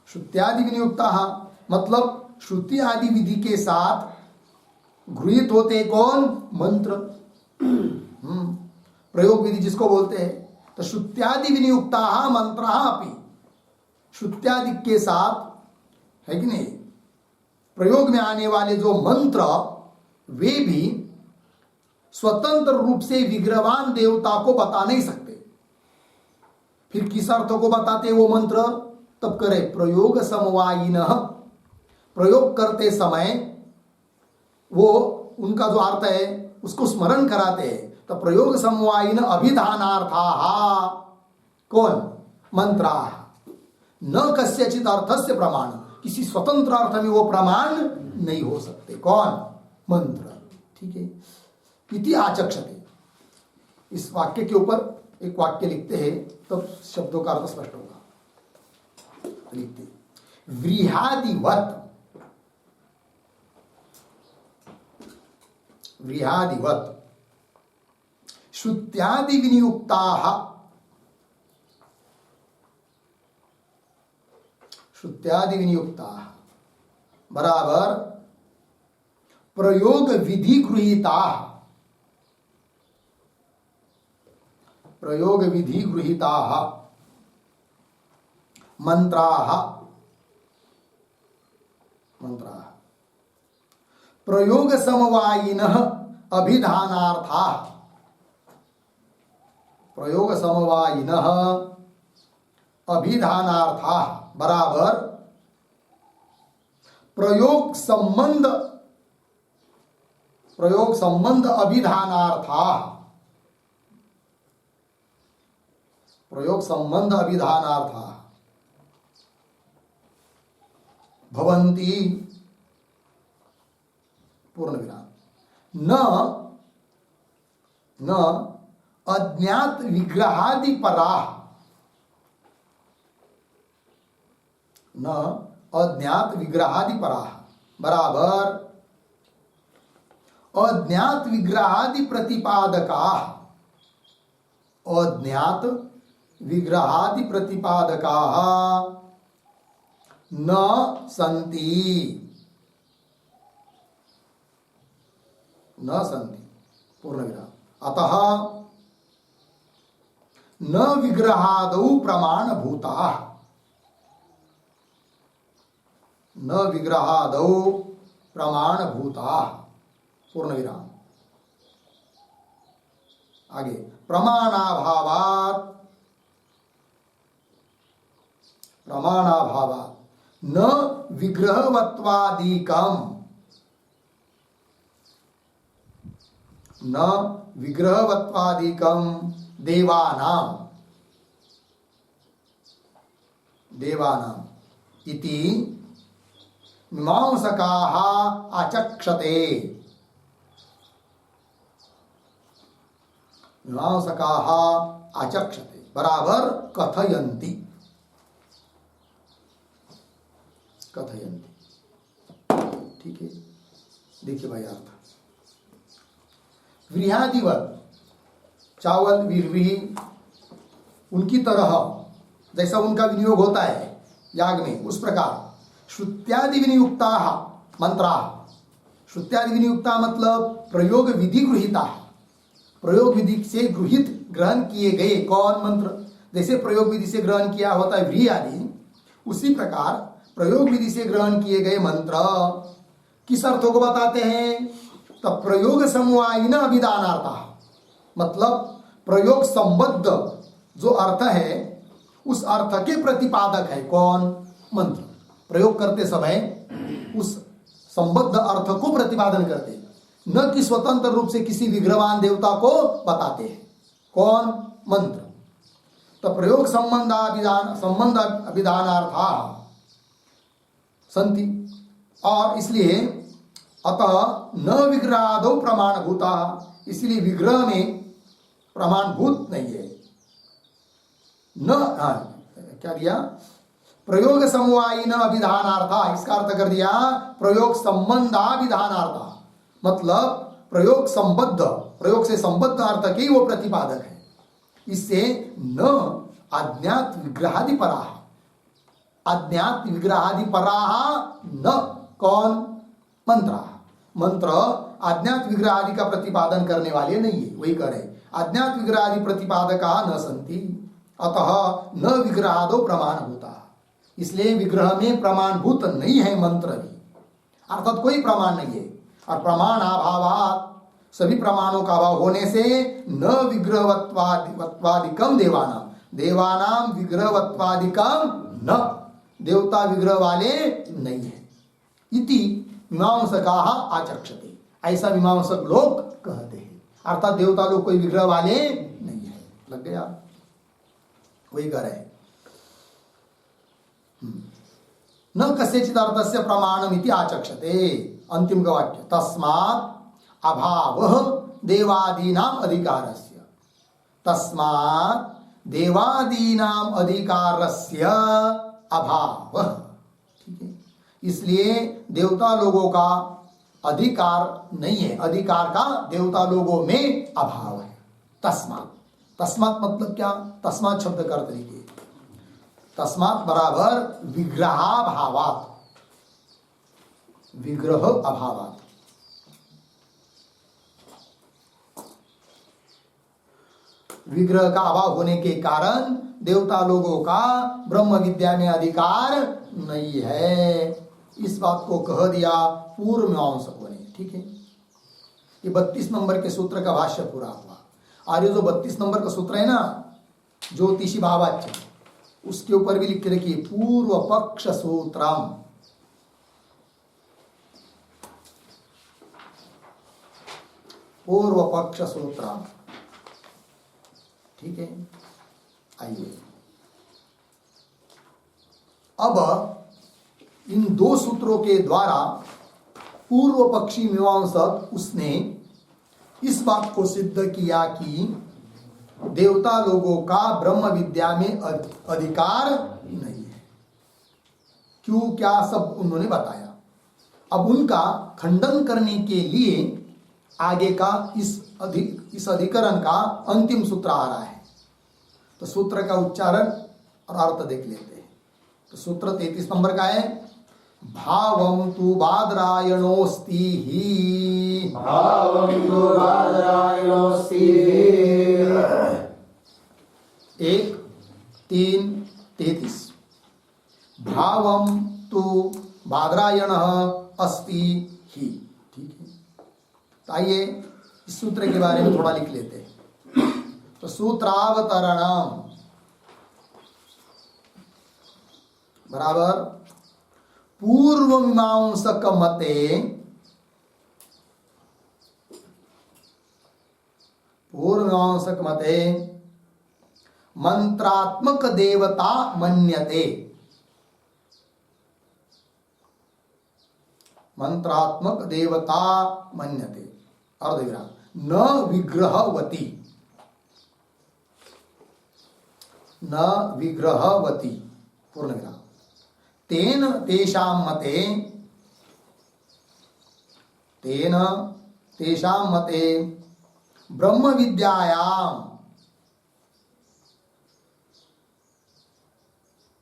श्रुत्यादि विनियुक्ताः मतलब श्रुति आदि विधि के साथ गृहीत होते कौन? मंत्र। प्रयोग विधि जिसको बोलते हैं। तो श्रुत्यादि विनियुक्ताः मंत्राः अपि, श्रुत्यादि के साथ है कि नहीं, प्रयोग में आने वाले जो मंत्र वे भी स्वतंत्र रूप से विग्रहवान देवता को बता नहीं सकते। फिर किस अर्थ को बताते वो मंत्र? तब करे प्रयोग समवायिनः, प्रयोग करते समय वो उनका जो अर्थ है उसको स्मरण कराते हैं। तो प्रयोग समवायिन अभिधानार्थाः कौन? मंत्राः। न कस्यचित् अर्थस्य प्रमाण, किसी स्वतंत्र अर्थ में वो प्रमाण नहीं हो सकते। कौन? मंत्र। ठीक है, इति आचक्षते। इस वाक्य के ऊपर एक वाक्य लिखते हैं तब शब्दों का अर्थ स्पष्ट होगा। लिखते व्रीहादिवत, व्रीहादिवत श्रुत्यादि विनियुक्ताः, श्रुत्यादि विनियुक्ताः बराबर प्रयोग विधि गृहीताः, प्रयोग विधि गृहीताः मंत्राः, मंत्राः प्रयोग समवायिनः अभिधानार्थाः, प्रयोग समवायिनः अभिधानार्थाः बराबर प्रयोग संबंध, प्रयोग संबंध अभिधानार्थाः, प्रयोग संबंध अभिधानार्थाः भवन्ति, पूर्ण विराम, न अज्ञात विग्रहादि पराः, न अज्ञात विग्रहादि पराः बराबर अज्ञात विग्रहादि प्रतिपादकाः, अज्ञात विग्रहादि प्रतिपादकाः न सन्ति, न सन्ति, पूर्ण विराम। अतः न विग्रहादौ प्रमाण भूताः, न विग्रहादौ प्रमाण भूताः, पूर्ण विराम। आगे प्रमाणाभावात्, प्रमाणाभावात् न विग्रहवत्वादिकम्, न विग्रहवत्वादिकम् देवानाम्, देवानाम् इति मीमांसकाः आचक्षते, मीमांसकाः आचक्षते बराबर कथयन्ति, कथयन्ति। ठीक है, देखिए भाई अर्थ व्रीहादिवत चावल विरवी उनकी तरह जैसा उनका विनियोग होता है याग में, उस प्रकार श्रुत्यादि विनियुक्ता मंत्रा, श्रुत्यादि विनियुक्ता मतलब प्रयोग विधि गृहीता, प्रयोग विधि से गृहित ग्रहण किए गए कौन मंत्र, जैसे प्रयोग विधि से ग्रहण किया होता है व्री आदि, उसी प्रकार प्रयोग विधि से ग्रहण किए गए मंत्र किस अर्थों को बताते हैं? तब प्रयोग समवायिन अभिधानार्था, मतलब प्रयोग संबद्ध जो अर्थ है उस अर्थ के प्रतिपादक है कौन? मंत्र। प्रयोग करते समय उस संबद्ध अर्थ को प्रतिपादन करते, न कि स्वतंत्र रूप से किसी विग्रहवान देवता को बताते हैं कौन? मंत्र। तो प्रयोग संबंध अभिधानार्था संति, और इसलिए अतः न विग्रहादौ प्रमाणभूता, इसलिए विग्रह में प्रमाणभूत नहीं है। न क्या दिया? प्रयोग समवायिन अभिधानार्था, इसका अर्थ कर दिया प्रयोग संबंधाभिधानार्था, मतलब प्रयोग संबद्ध, प्रयोग से संबद्ध अर्थ के वो प्रतिपादक है। इससे न अज्ञात विग्रहादि परा, अज्ञात विग्रहादि परा न कौन? मंत्र। मंत्र अज्ञात विग्रह आदि का प्रतिपादन करने वाले नहीं है, वही कह रहे अज्ञात विग्रह आदि प्रतिपादका न संति, अतः न विग्रहादो प्रमाणभूता, इसलिए विग्रह में प्रमाणभूत नहीं है मंत्र भी, अर्थात कोई प्रमाण नहीं है। और प्रमाण अभावात, सभी प्रमाणों का अभाव होने से न विग्रहवत्वादिकम देवानाम, देवानाम विग्रहवत्वादिकम न, देवता विग्रह वाले नहीं है। इति मीमांसका आचक्षते, ऐसा मीमांसक लोग कहते हैं, अर्थात देवता लोग कोई विग्रह वाले नहीं है। लग गया? वही कह रहे न कस्यचित् अर्थस्य प्रमाणमिति आचक्षते। अंतिम का वाक्य, तस्मात् अभावः देवादीनाम अधिकारस्य, तस्मात् देवादीनाम अधिकारस्य अभावः, ठीक है, इसलिए देवता लोगों का अधिकार नहीं है, अधिकार का देवता लोगों में अभाव है। तस्मात्, तस्मात् मतलब क्या? तस्मात् शब्द का अर्थ लीजिए, तस्मात् बराबर विग्रहाभावात्, विग्रह अभावात्, विग्रह का अभाव होने के कारण देवता लोगों का ब्रह्म विद्या में अधिकार नहीं है। इस बात को कह दिया पूर्व मीमांसकों ने, ठीक है। ये 32 नंबर के सूत्र का भाष्य पूरा हुआ। और ये जो 32 नंबर का सूत्र है ना, ज्योतिषी भावाच्य, उसके ऊपर भी लिख के रखिए पूर्व पक्ष सूत्रम, पूर्व पक्ष सूत्रम, ठीक है। आइए अब इन दो सूत्रों के द्वारा पूर्व पक्षी मीमांसक उसने इस बात को सिद्ध किया कि देवता लोगों का ब्रह्म विद्या में अधिकार नहीं है। क्यों, क्या, सब उन्होंने बताया। अब उनका खंडन करने के लिए आगे का इस अधिकरण का अंतिम सूत्र आ रहा है। तो सूत्र का उच्चारण और अर्थ देख लेते हैं। तो सूत्र 33 नंबर का है, भावं तु बादरायणोस्ति हि, भावं तु बादरायणोस्ति, 1 3 33, भावं तु बादरायणः अस्ति हि, ठीक है। तो आइए इस सूत्र के बारे में थोड़ा लिख लेते हैं। तो सूत्रावतरणम बराबर पूर्व मीमांसक मते, पूर्व मीमांसक मते मंत्रात्मक देवता मन्यते, मंत्रात्मक देवता मन्यते, अर्धविराम, न विग्रहवती, न विग्रहवती, पूर्ण विराम, तेन तेषां मते, तेन तेषां मते ब्रह्म विद्यायाम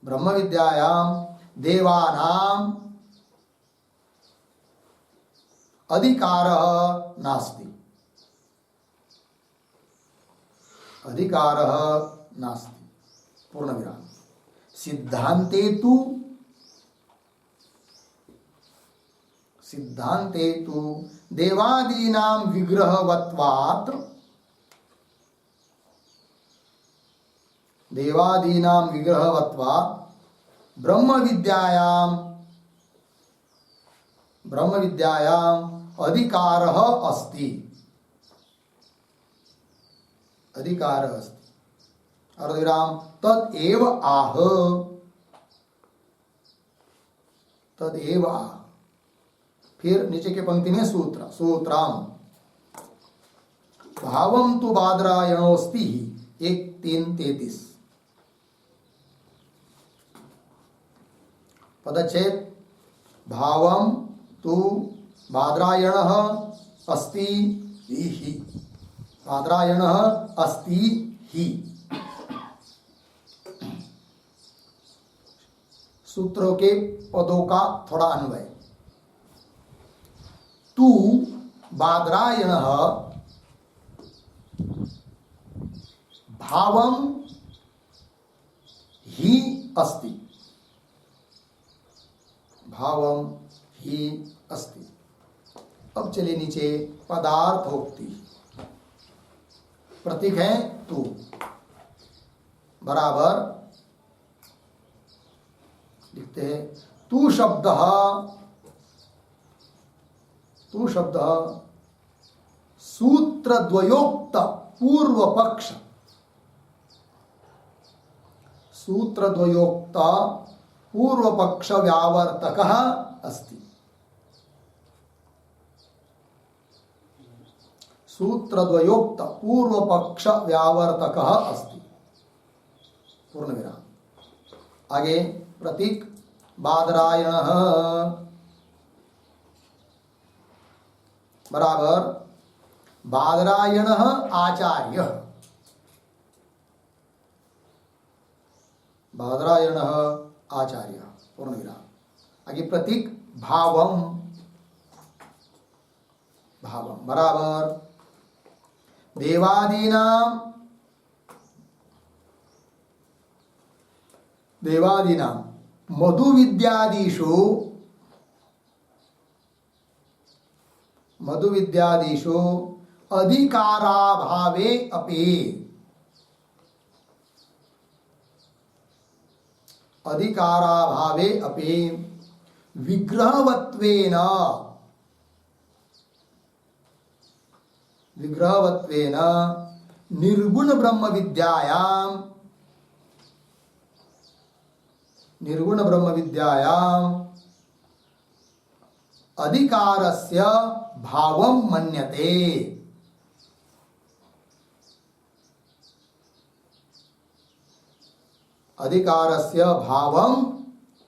ब्रह्म विद्यायां देवानां अधिकारः नास्ति। अधिकारः नास्ति। पूर्णविराम। सिद्धान्ते तु देवादीनां विग्रहवत्वात् ब्रह्म विद्यायां अधिकारः अस्ति। अधिकारः अस्ति। अर्धविराम तदेव आह। तदेव आह। फिर नीचे के पंक्ति में सूत्रम भावम तु बादरायणोस्ति 1:3-33 पदच्छेद भावम तु बादरायणः अस्ति हि। बादरायणः अस्ति हि। सूत्रों के पदों का थोड़ा अन्वय। तू बादरायणः भावम ही अस्ति। भावम ही अस्ति। अब चलिए नीचे पदार्थोक्ति। प्रतीक है तू बराबर लिखते हैं तू शब्द सूत्रद्वयोक्त पूर्व पक्ष। सूत्रद्वयोक्त पूर्व पक्ष व्यावर्तकः अस्ति। सूत्रद्वयोक्त पूर्व पक्ष व्यावर्तकः अस्ति। पूर्णविराम। आगे प्रतीक बादरायणः बराबर बादरायणः आचार्य। बादरायणः आचार्य। पूर्णविराम। आगे प्रतीक भावम बराबर देवादीनां मधुविद्यादिषु अधिकाराभावे अपि विग्रहवत्वेन निर्गुण ब्रह्म विद्यायां अधिकारस्य भावं मन्यते। अधिकारस्य भावं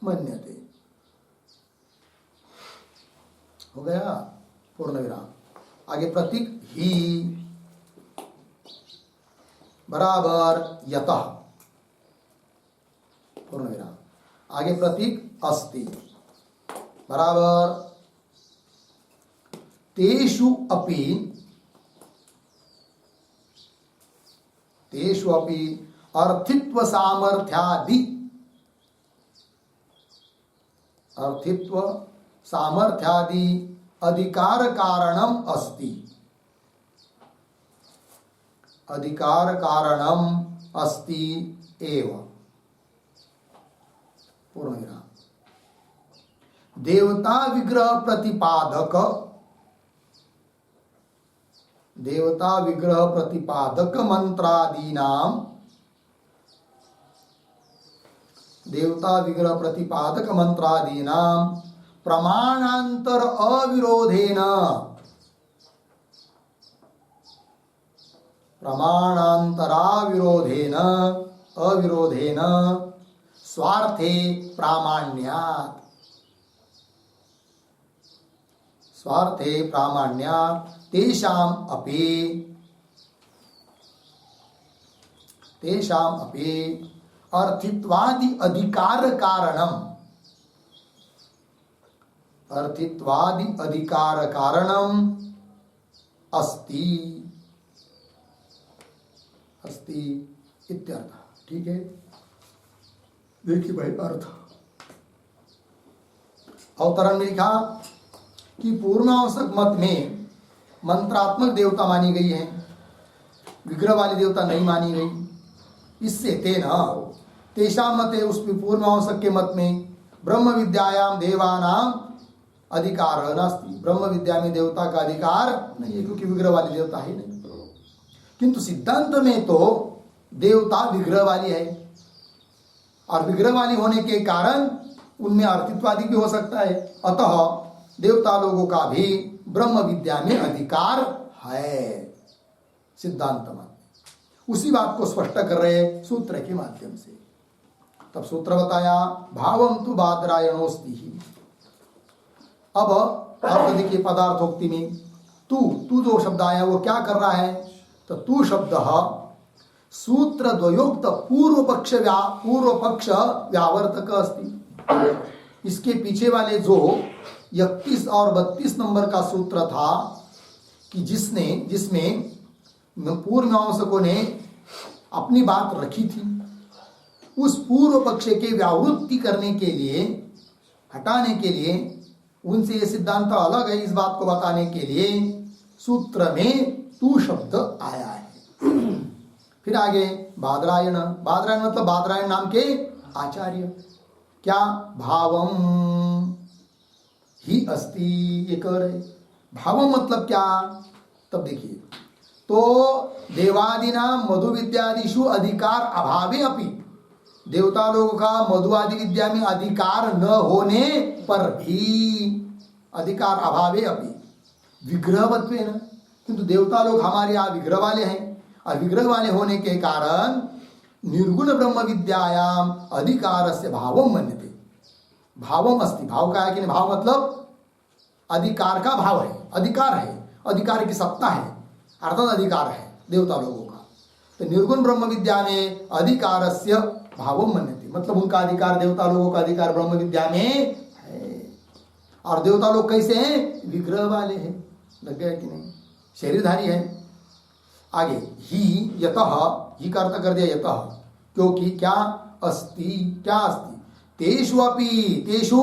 मन्यते। हो गया। पूर्णविराम। आगे प्रतीक ही बराबर यतः। पूर्णविराम। आगे प्रतीक अस्ति बराबर तेषु अपि अर्थित्व सामर्थ्यादि अधिकार कारणम अस्ति। अधिकार कारणम अस्ति एव। पूर्णविराम। देवता विग्रह प्रतिपादक मंत्रादीनां प्रमाणांतर अविरोधेन स्वार्थे प्रामाण्यात् तेषाम् अपि अर्थित्वादि अधिकार कारणम, अर्थित्वादि अधिकार कारणम अस्ति, अस्ति इत्यर्थ। ठीक है, देखिए भाई अर्थ अवतरण में लिखा कि पूर्वांशक मत में मंत्रात्मक देवता मानी गई है, विग्रह वाली देवता नहीं मानी गई। इससे तेना तेषां मते, उस पूर्वांशक के मत में ब्रह्म विद्यायाम देवानाम अधिकार नास्ति, ब्रह्म विद्या में देवता का अधिकार नहीं है क्योंकि विग्रह वाली देवता है नहीं। किंतु सिद्धांत में तो देवता विग्रह वाली है और विग्रह वाली होने के कारण उनमें अर्थित्वादि भी हो सकता है, अतः देवता लोगों का भी ब्रह्म विद्या में अधिकार है सिद्धांत मत। उसी बात को स्पष्ट कर रहे सूत्र के माध्यम से। तब सूत्र बताया भावम तु बादरायणोस्ति ही। अब अर्थ देखिए पदार्थोक्ति में तू जो शब्द आया वो क्या कर रहा है, तो तू शब्द सूत्र द्वयोक्त पूर्व पक्ष व्यावर्तक अस्ति। इसके पीछे वाले जो 31 और 32 नंबर का सूत्र था कि जिसमें पूर्व मीमांसकों ने अपनी बात रखी थी, उस पूर्व पक्ष के व्यावृत्ति करने के लिए, हटाने के लिए, उनसे ये सिद्धांत अलग है इस बात को बताने के लिए सूत्र में तू शब्द आया है। फिर आगे बादरायण, बादरायण मतलब बादरायण नाम के आचार्य, क्या भावम ही अस्ति, ये कह रहे। भावम मतलब क्या, तब देखिए, तो देवादिना मधु विद्यादिषु अधिकार अभावे अपि, देवता लोगों का मधु आदि विद्या में अधिकार न होने पर भी, अधिकार अभावे अपि विग्रहवत्वेन, किंतु देवता लोग हमारे यहाँ विग्रह वाले हैं और विग्रह वाले होने के कारण निर्गुण ब्रह्म विद्यायाम अधिकारस्य भावम मन्यते। भावम अस्ति, भाव का है कि नहीं, भाव मतलब अधिकार का भाव है, अधिकार है, अधिकार की सत्ता है, अर्थात अधिकार है देवता लोगों का। तो निर्गुण ब्रह्म विद्या में अधिकारस्य भावम मन्यते, मतलब उनका अधिकार, देवता लोगों का अधिकार ब्रह्म विद्या में है। और देवता लोग कैसे हैं, विग्रह वाले हैं, लग गया कि नहीं, शरीरधारी है। आगे ही यतः, ही का अर्थ कर दिया यतः, क्योंकि क्या अस्ति, क्या अस्ति, तेषु अपि, तेषु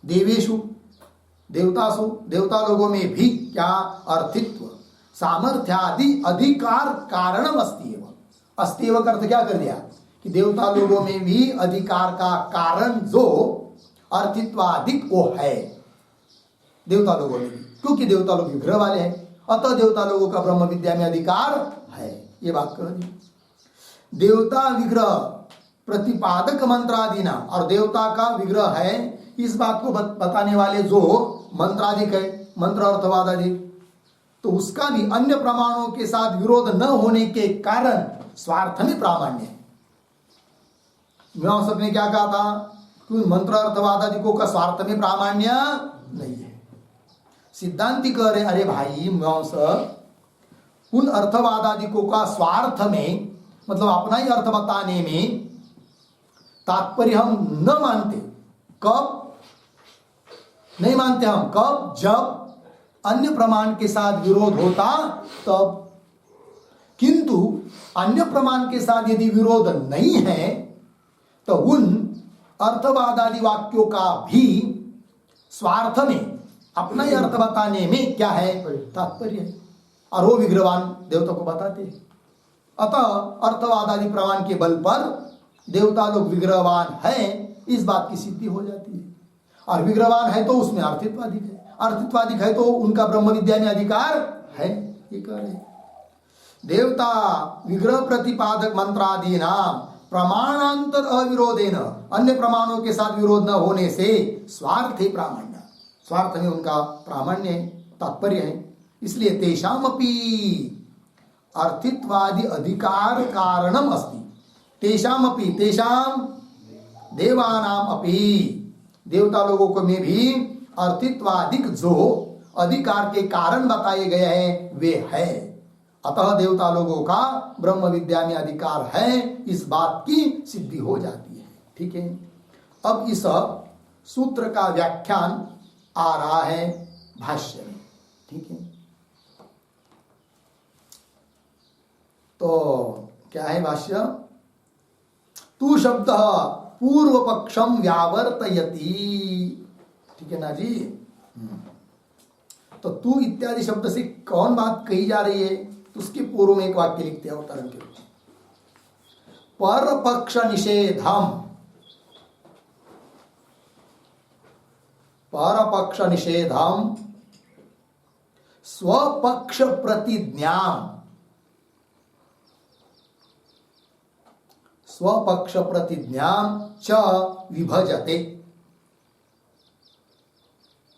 देवेषु, देवतासु, देवता लोगों में भी क्या अर्थित्व सामर्थ्यादि अधिकार कारणम अस्ति एवं, अस्ति एवं का अर्थ क्या कर दिया कि देवता लोगों में भी अधिकार का कारण जो अर्थित्वाधिक वो है देवता लोगों में भी, क्योंकि देवता लोग विग्रह वाले हैं, अतः देवता लोगों का ब्रह्म विद्या में अधिकार है, ये बात कह दी। देवता विग्रह प्रतिपादक मंत्रादि नाम, और देवता का विग्रह है इस बात को बताने वाले जो मंत्राधिक है, मंत्र अर्थवाद आदि, तो उसका भी अन्य प्रमाणों के साथ विरोध न होने के कारण स्वार्थ में प्रामाण्य है। मीमांसक ने क्या कहा था कि मंत्र अर्थवाद आदि का स्वार्थ में प्रामाण्य नहीं है। सिद्धांति कह रहे अरे भाई मीमांसक, उन अर्थवाद आदि का स्वार्थ में, मतलब अपना ही अर्थ बताने में तात्पर्य हम न मानते। कब नहीं मानते हम, कब, जब अन्य प्रमाण के साथ विरोध होता तब। किंतु अन्य प्रमाण के साथ यदि विरोध नहीं है तो उन अर्थवाद आदि वाक्यों का भी स्वार्थ में, अपना ही अर्थ बताने में क्या है, तात्पर्य है, और वो विग्रहवान देवता को बताते हैं। अतः अर्थवाद आदि प्रमाण के बल पर देवता लोग विग्रहवान है, इस बात की सिद्धि हो जाती है। और विग्रहवान है तो उसमें अर्थित्वादिक है, अर्थित्वादिक है तो उनका ब्रह्म विद्या में अधिकार है, ये कह रहे। देवता विग्रह प्रतिपादक मंत्रादि नाम प्रमाणांतर अविरोधेन, अन्य प्रमाणों के साथ विरोध न होने से स्वार्थ ही प्रामाण्य, स्वार्थ में उनका प्रामाण्य तात्पर्य है। इसलिए तेषामपि अर्थित्वादि अधिकार कारणम अस्ति, तेषामपि, तेषाम देवानाम अपि, देवता लोगों को में भी अर्थित्वादिक जो अधिकार के कारण बताए गए हैं वे है। अतः देवता लोगों का ब्रह्म विद्या में अधिकार है, इस बात की सिद्धि हो जाती है। ठीक है, अब इस सूत्र का व्याख्यान आ रहा है भाष्य में। ठीक है, तो क्या है भाष्य? तू शब्द पूर्व पक्षम व्यावर्तयति। ठीक है ना जी? तो तू इत्यादि शब्द से कौन बात कही जा रही है? तो उसके पूर्व में एक वाक्य लिखते हैं अवतरण के रूप में, पर पक्ष निषेधम, पर पक्ष निषेधम स्वपक्ष प्रतिज्ञा, स्वपक्ष प्रतिज्ञा च विभजते,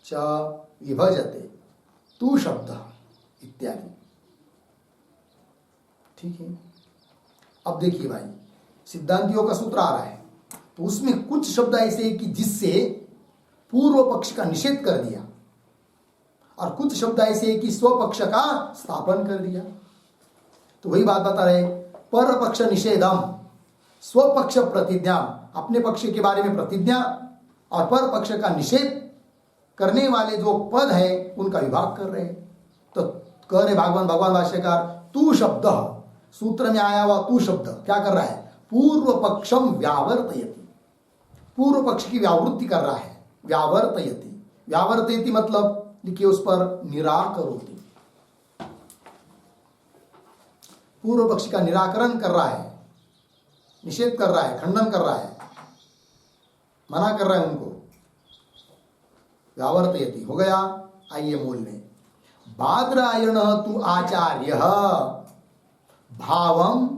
च विभजते तू शब्द इत्यादि। ठीक है, अब देखिए भाई, सिद्धांतियों का सूत्र आ रहा है, तो उसमें कुछ शब्द ऐसे कि जिससे पूर्व पक्ष का निषेध कर दिया, और कुछ शब्द ऐसे कि स्वपक्ष का स्थापन कर दिया। तो वही बात बता रहे, पर पक्ष निषेधम, स्वपक्ष प्रतिज्ञा, अपने पक्ष के बारे में प्रतिज्ञा, और पर पक्ष का निषेध करने वाले जो पद है उनका विभाग कर रहे हैं। तो कह रहे भगवान भाष्यकार, तू शब्द, सूत्र में आया हुआ तू शब्द क्या कर रहा है? पूर्व पक्षम व्यावर्तयति, पूर्व पक्ष की व्यावृत्ति कर रहा है। व्यावर्तयति, व्यावर्तयति मतलब लिखिए उस पर निराकरोति, पूर्व पक्ष का निराकरण कर रहा है, निषेध कर रहा है, खंडन कर रहा है, मना कर रहा है उनको। व्यावर्तयति हो गया। आइए मूल में, बादरायण तु आचार्य भावम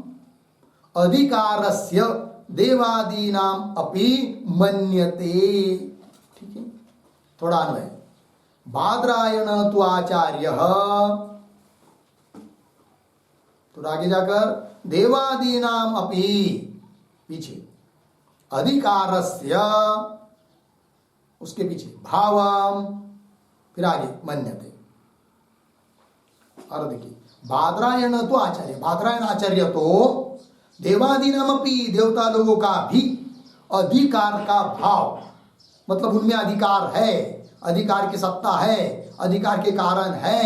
अधिकारस्य देवादीनाम अपि मन्यते। ठीक है, थोड़ा अन्वय, बादरायण तु आचार्य, तो आगे जाकर देवादीनाम अपि, पीछे अधिकारस्य, उसके पीछे भावम, फिर आगे मन्यते। और देखिए, बादरायण तो आचार्य, बादरायण आचार्य तो देवादीनाम अपि, देवता लोगों का भी अधिकार का भाव, मतलब उनमें अधिकार है, अधिकार की सत्ता है, अधिकार के कारण है,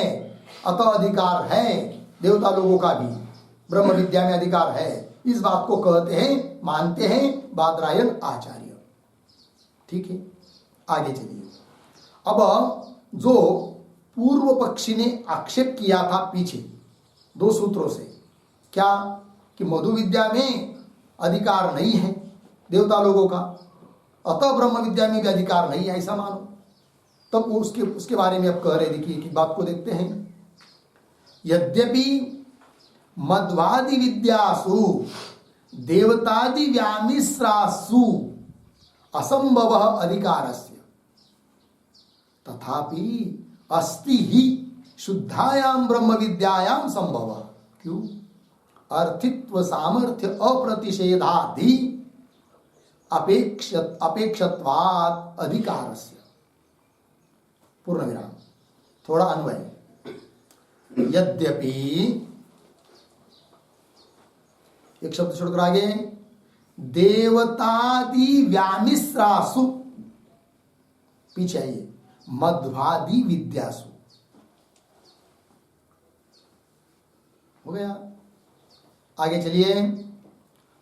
अतः अधिकार है, देवता लोगों का भी ब्रह्म विद्या में अधिकार है, इस बात को कहते हैं, मानते हैं बादरायण आचार्य। ठीक है, आगे चलिए। अब जो पूर्व पक्षी ने आक्षेप किया था पीछे दो सूत्रों से, क्या कि मधु विद्या में अधिकार नहीं है देवता लोगों का, अतः ब्रह्म विद्या में भी अधिकार नहीं है, ऐसा मानो। तब उसके बारे में अब कह रहे, देखिए कि बात को देखते हैं। यद्यपि मध्वादि विद्यासु देवतादि व्यामिश्रासु असंभव अधिकारस्य, तथापि अस्ति ही शुद्धायाम ब्रह्म विद्यायाम संभव। क्यों? अर्थित्व सामर्थ्य अप्रतिषेधादि अपेक्षत्वात् अधिकारस्य। पूर्ण विराम, थोड़ा अन्वय। यद्यपि, एक शब्द छोड़कर आगे, देवतादि व्यामिश्रासु, पीछे आइए, मध्वादि विद्यासु, हो गया। आगे चलिए,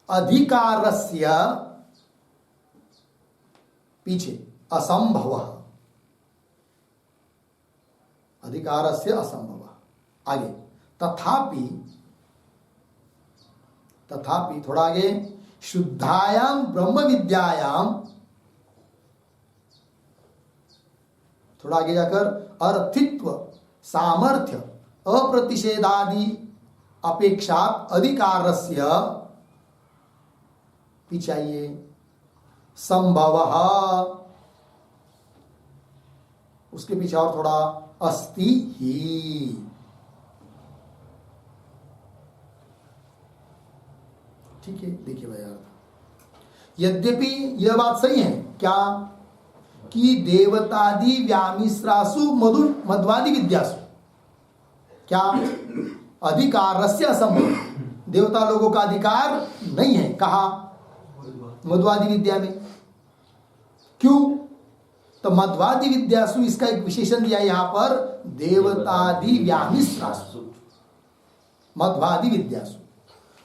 अधिकारस्य, पीछे असंभव, अधिकारस्य असंभव, आगे तथापि, तथापि थोड़ा आगे, शुद्धायाम ब्रह्म विद्यायाम, थोड़ा आगे जाकर अर्थित्व सामर्थ्य अप्रतिषेधादि अपेक्षात अधिकारस्य, पीछे आइए, संभवः, उसके पीछे और थोड़ा, अस्ति ही। ठीक है, देखिए भाई, यद्यपि यह बात सही है क्या कि देवतादि व्यामिश्रासु मधुवादि विद्यासु, क्या अधिकारस्य असंभव, देवता लोगों का अधिकार नहीं है। कहा? मध्वादि विद्या में। क्यों? तो मध्वादि विद्यासु इसका एक विशेषण दिया यहां पर, देवतादि व्यामिश्रासु। मध्वादि विद्यासु,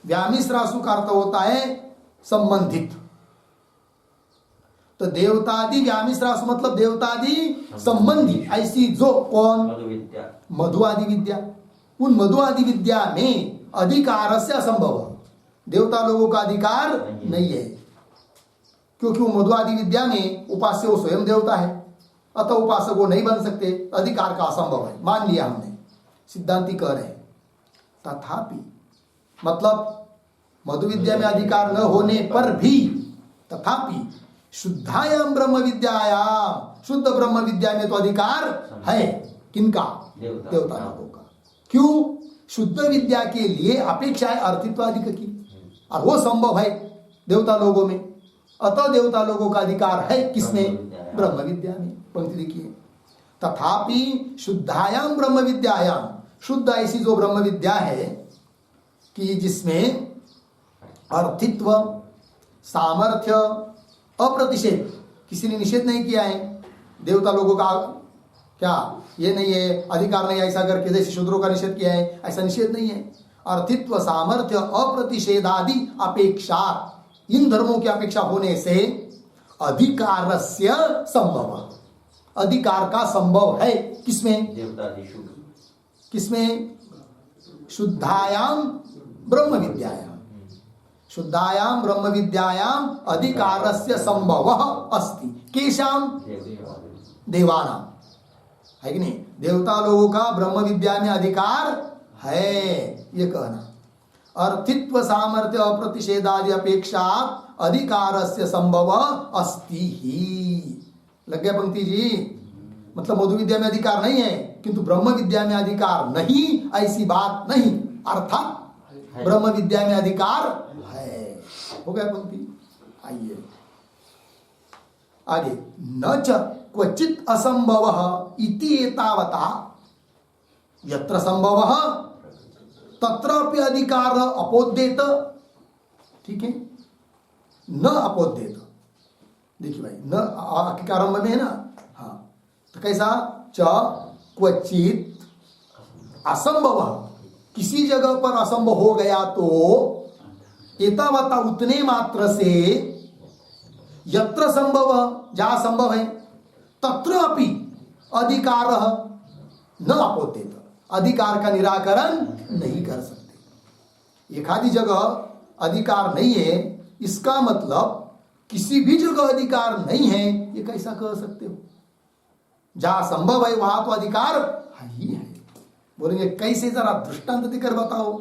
व्यामिश्रासु का अर्थ होता है संबंधित। तो देवतादि व्यामिश्रासु मतलब देवतादि संबंधी, ऐसी जो कौन? मधु आदि विद्या। उन मधु आदि विद्या में अधिकार से असंभव, देवता लोगों का अधिकार नहीं है, क्योंकि वो मधु आदि विद्या में उपास्य वो स्वयं देवता है, अतः उपासक वो नहीं बन सकते, अधिकार का असंभव है। मान लिया हमने, सिद्धांती कह रहे हैं। तथापि मतलब मधु विद्या में अधिकार न होने पर भी, तथापि शुद्धायाम ब्रह्म विद्यायाम, शुद्ध ब्रह्म विद्या में तो अधिकार है। किनका? देवता लोगों का। क्यों? शुद्ध विद्या के लिए अपेक्षा है अर्थित्वादिक की, और वो संभव है देवता लोगों में, अतः देवता लोगों का अधिकार है किसमें? ब्रह्म विद्या में। पंक्ति देखिए, तथापि शुद्धायाम ब्रह्म विद्यायाम, शुद्ध ऐसी जो ब्रह्म विद्या है कि जिसमें अर्थित्व, सामर्थ्य, अप्रतिषेध, किसी ने निषेध नहीं किया है। देवता लोगों का क्या ये नहीं है अधिकार नहीं ऐसा करके, जैसे शूद्रों का निषेध किया है, ऐसा निषेध नहीं है। अर्थित्व, सामर्थ्य, अप्रतिषेध आदि अपेक्षा, इन धर्मों की अपेक्षा होने से अधिकारस्य संभव, अधिकार का संभव है किसमें? देवतादिषु। किसमें? शुद्धायाम ब्रह्म विद्यायाम, शुद्धायाम ब्रह्म विद्यायाम अधिकारस्य संभवः अस्ति। केशाम? देवानाम, है कि नहीं? देवता लोगों का ब्रह्म विद्या में अधिकार है, ये कहना। अर्थित्व, सामर्थ्य, अप्रतिषेधादि अपेक्षा अधिकारस्य संभव अस्ति ही। लग गया पंक्ति जी? मतलब मधु विद्या में अधिकार नहीं है, किंतु ब्रह्म विद्या में अधिकार नहीं, ऐसी बात नहीं, अर्थात ब्रह्म विद्या में अधिकार है। हो गया पंक्ति? आइए आगे। न च क्वचित असंभव इति एतावता, यत्र संभव तत्रापि अधिकार अपोद्येत। ठीक है, न अपोद्येत। देखिए भाई, न आरंभ में है ना, हाँ, तो कैसा? च क्वचित असंभव, किसी जगह पर असंभव हो गया तो एतावता, उतने मात्र से, यत्र संभव, जहां संभव है, तत्र अपि अधिकार न अपोद्येत, अधिकार का निराकरण नहीं कर सकते। एक आधी जगह अधिकार नहीं है, इसका मतलब किसी भी जगह अधिकार नहीं है, ये कैसा कह सकते हो? जहां संभव है वहां तो अधिकार ही है। बोलेंगे कैसे? जरा दृष्टांत देकर बताओ।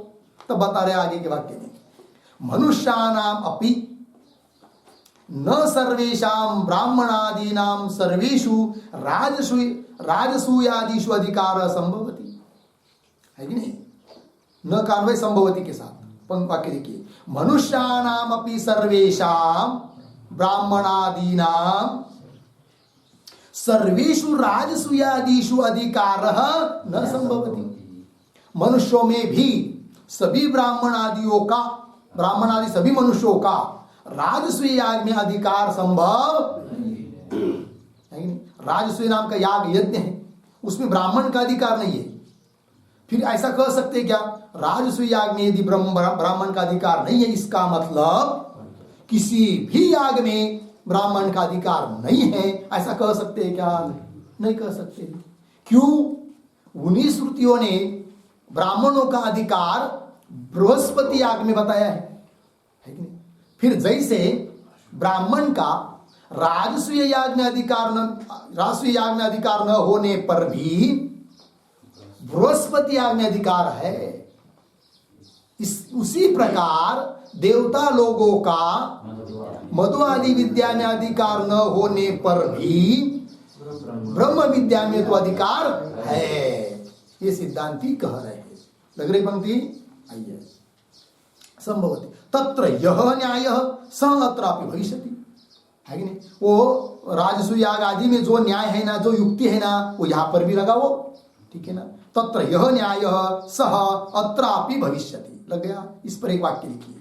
तब बता रहे आगे के वाक्य में, मनुष्यानाम अपि न सर्वेषां ब्राह्मणादीनां सर्वेषु राजसूयादिषु अधिकार संभवति, है कि नहीं? न कार्य संभवति के साथ वाक्य देखिए, मनुष्यानाम अपि सर्वेषां ब्राह्मणादीनां सर्वेषु राजसूयादिषु अधिकारः न संभवति। मनुष्यों में भी सभी ब्राह्मण आदियों का, ब्राह्मण आदि सभी मनुष्यों का राजसूय याग में अधिकार संभव है। राजसूय नाम का याग यज्ञ है, उसमें ब्राह्मण का अधिकार नहीं है। फिर ऐसा कह सकते हैं क्या? राजसूय याग में यदि ब्राह्मण का अधिकार नहीं है, इसका मतलब किसी भी याग में ब्राह्मण का अधिकार नहीं है, ऐसा कह सकते हैं क्या? नहीं कह सकते। क्यों? उन्हीं श्रुतियों ने ब्राह्मणों का अधिकार बृहस्पति याग में बताया है कि नहीं? फिर जैसे ब्राह्मण का राजसूय याग में अधिकार न होने पर भी बृहस्पति याग में अधिकार है, उसी प्रकार देवता लोगों का मधु आदि विद्या में अधिकार न होने पर भी ब्रह्म विद्या में तो अधिकार है, ये सिद्धांती कह रहे हैं। लग रही पंक्ति? आइए, संभवति तत्र यह न्याय स अत्रापि भविष्यति, है कि नहीं? वो राजसूय याग आदि में जो न्याय है ना, जो युक्ति है ना, वो यहां पर भी लगा। वो ठीक है ना। तत्र यह न्याय सह अत्रापि भविष्यति, लग गया। इस पर एक वाक्य लिखिए,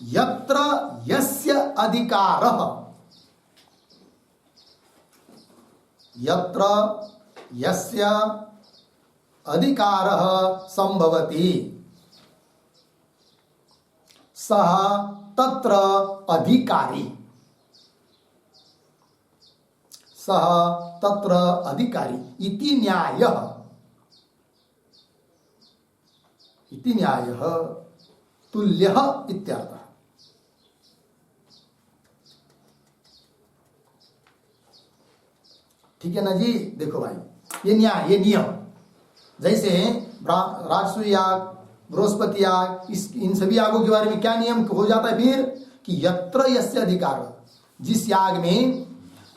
यत्र यस्य अधिकारः, यत्र यस्य अधिकारः संभवति सः तत्र अधिकारी, सः तत्र अधिकारी इति न्यायः, इति न्यायः तुल्यः इत्यर्थः। ठीक है ना जी। देखो भाई, ये न्याय, ये नियम, जैसे राजसूय याग, बृहस्पति याग, इन सभी यागों के बारे में क्या नियम हो जाता है फिर कि यत्र यस्य अधिकार, जिस याग में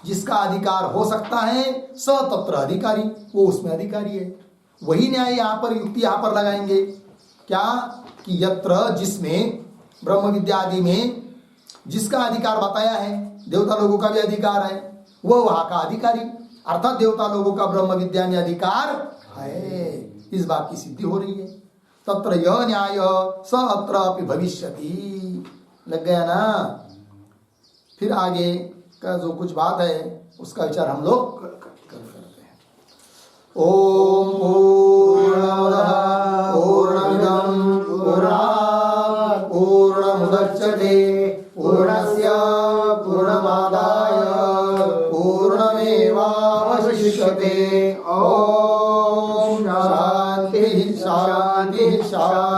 जिसका अधिकार हो सकता है स तत्र अधिकारी, वो उसमें अधिकारी है। वही न्याय यहाँ पर, युक्ति यहाँ पर लगाएंगे क्या कि यत्र, जिसमें ब्रह्म विद्या आदि में जिसका अधिकार बताया है, देवता लोगों का भी अधिकार है, वह वहां का अधिकारी, अर्थात देवता लोगों का ब्रह्म विद्या में अधिकार है। इस बात की सिद्धि हो रही है। तत्र यह न्याय स अत्र अपि भविष्यति, लग गया ना। फिर आगे का जो कुछ बात है उसका विचार हम लोग करते हैं। ओम पूर्णमदः पूर्णमिदं पूर्णात् पूर्णमुदच्यते पूर्णस्य पूर्णमादाय पूर्णमेवावशिष्यते। ओम शांति शांति शांति।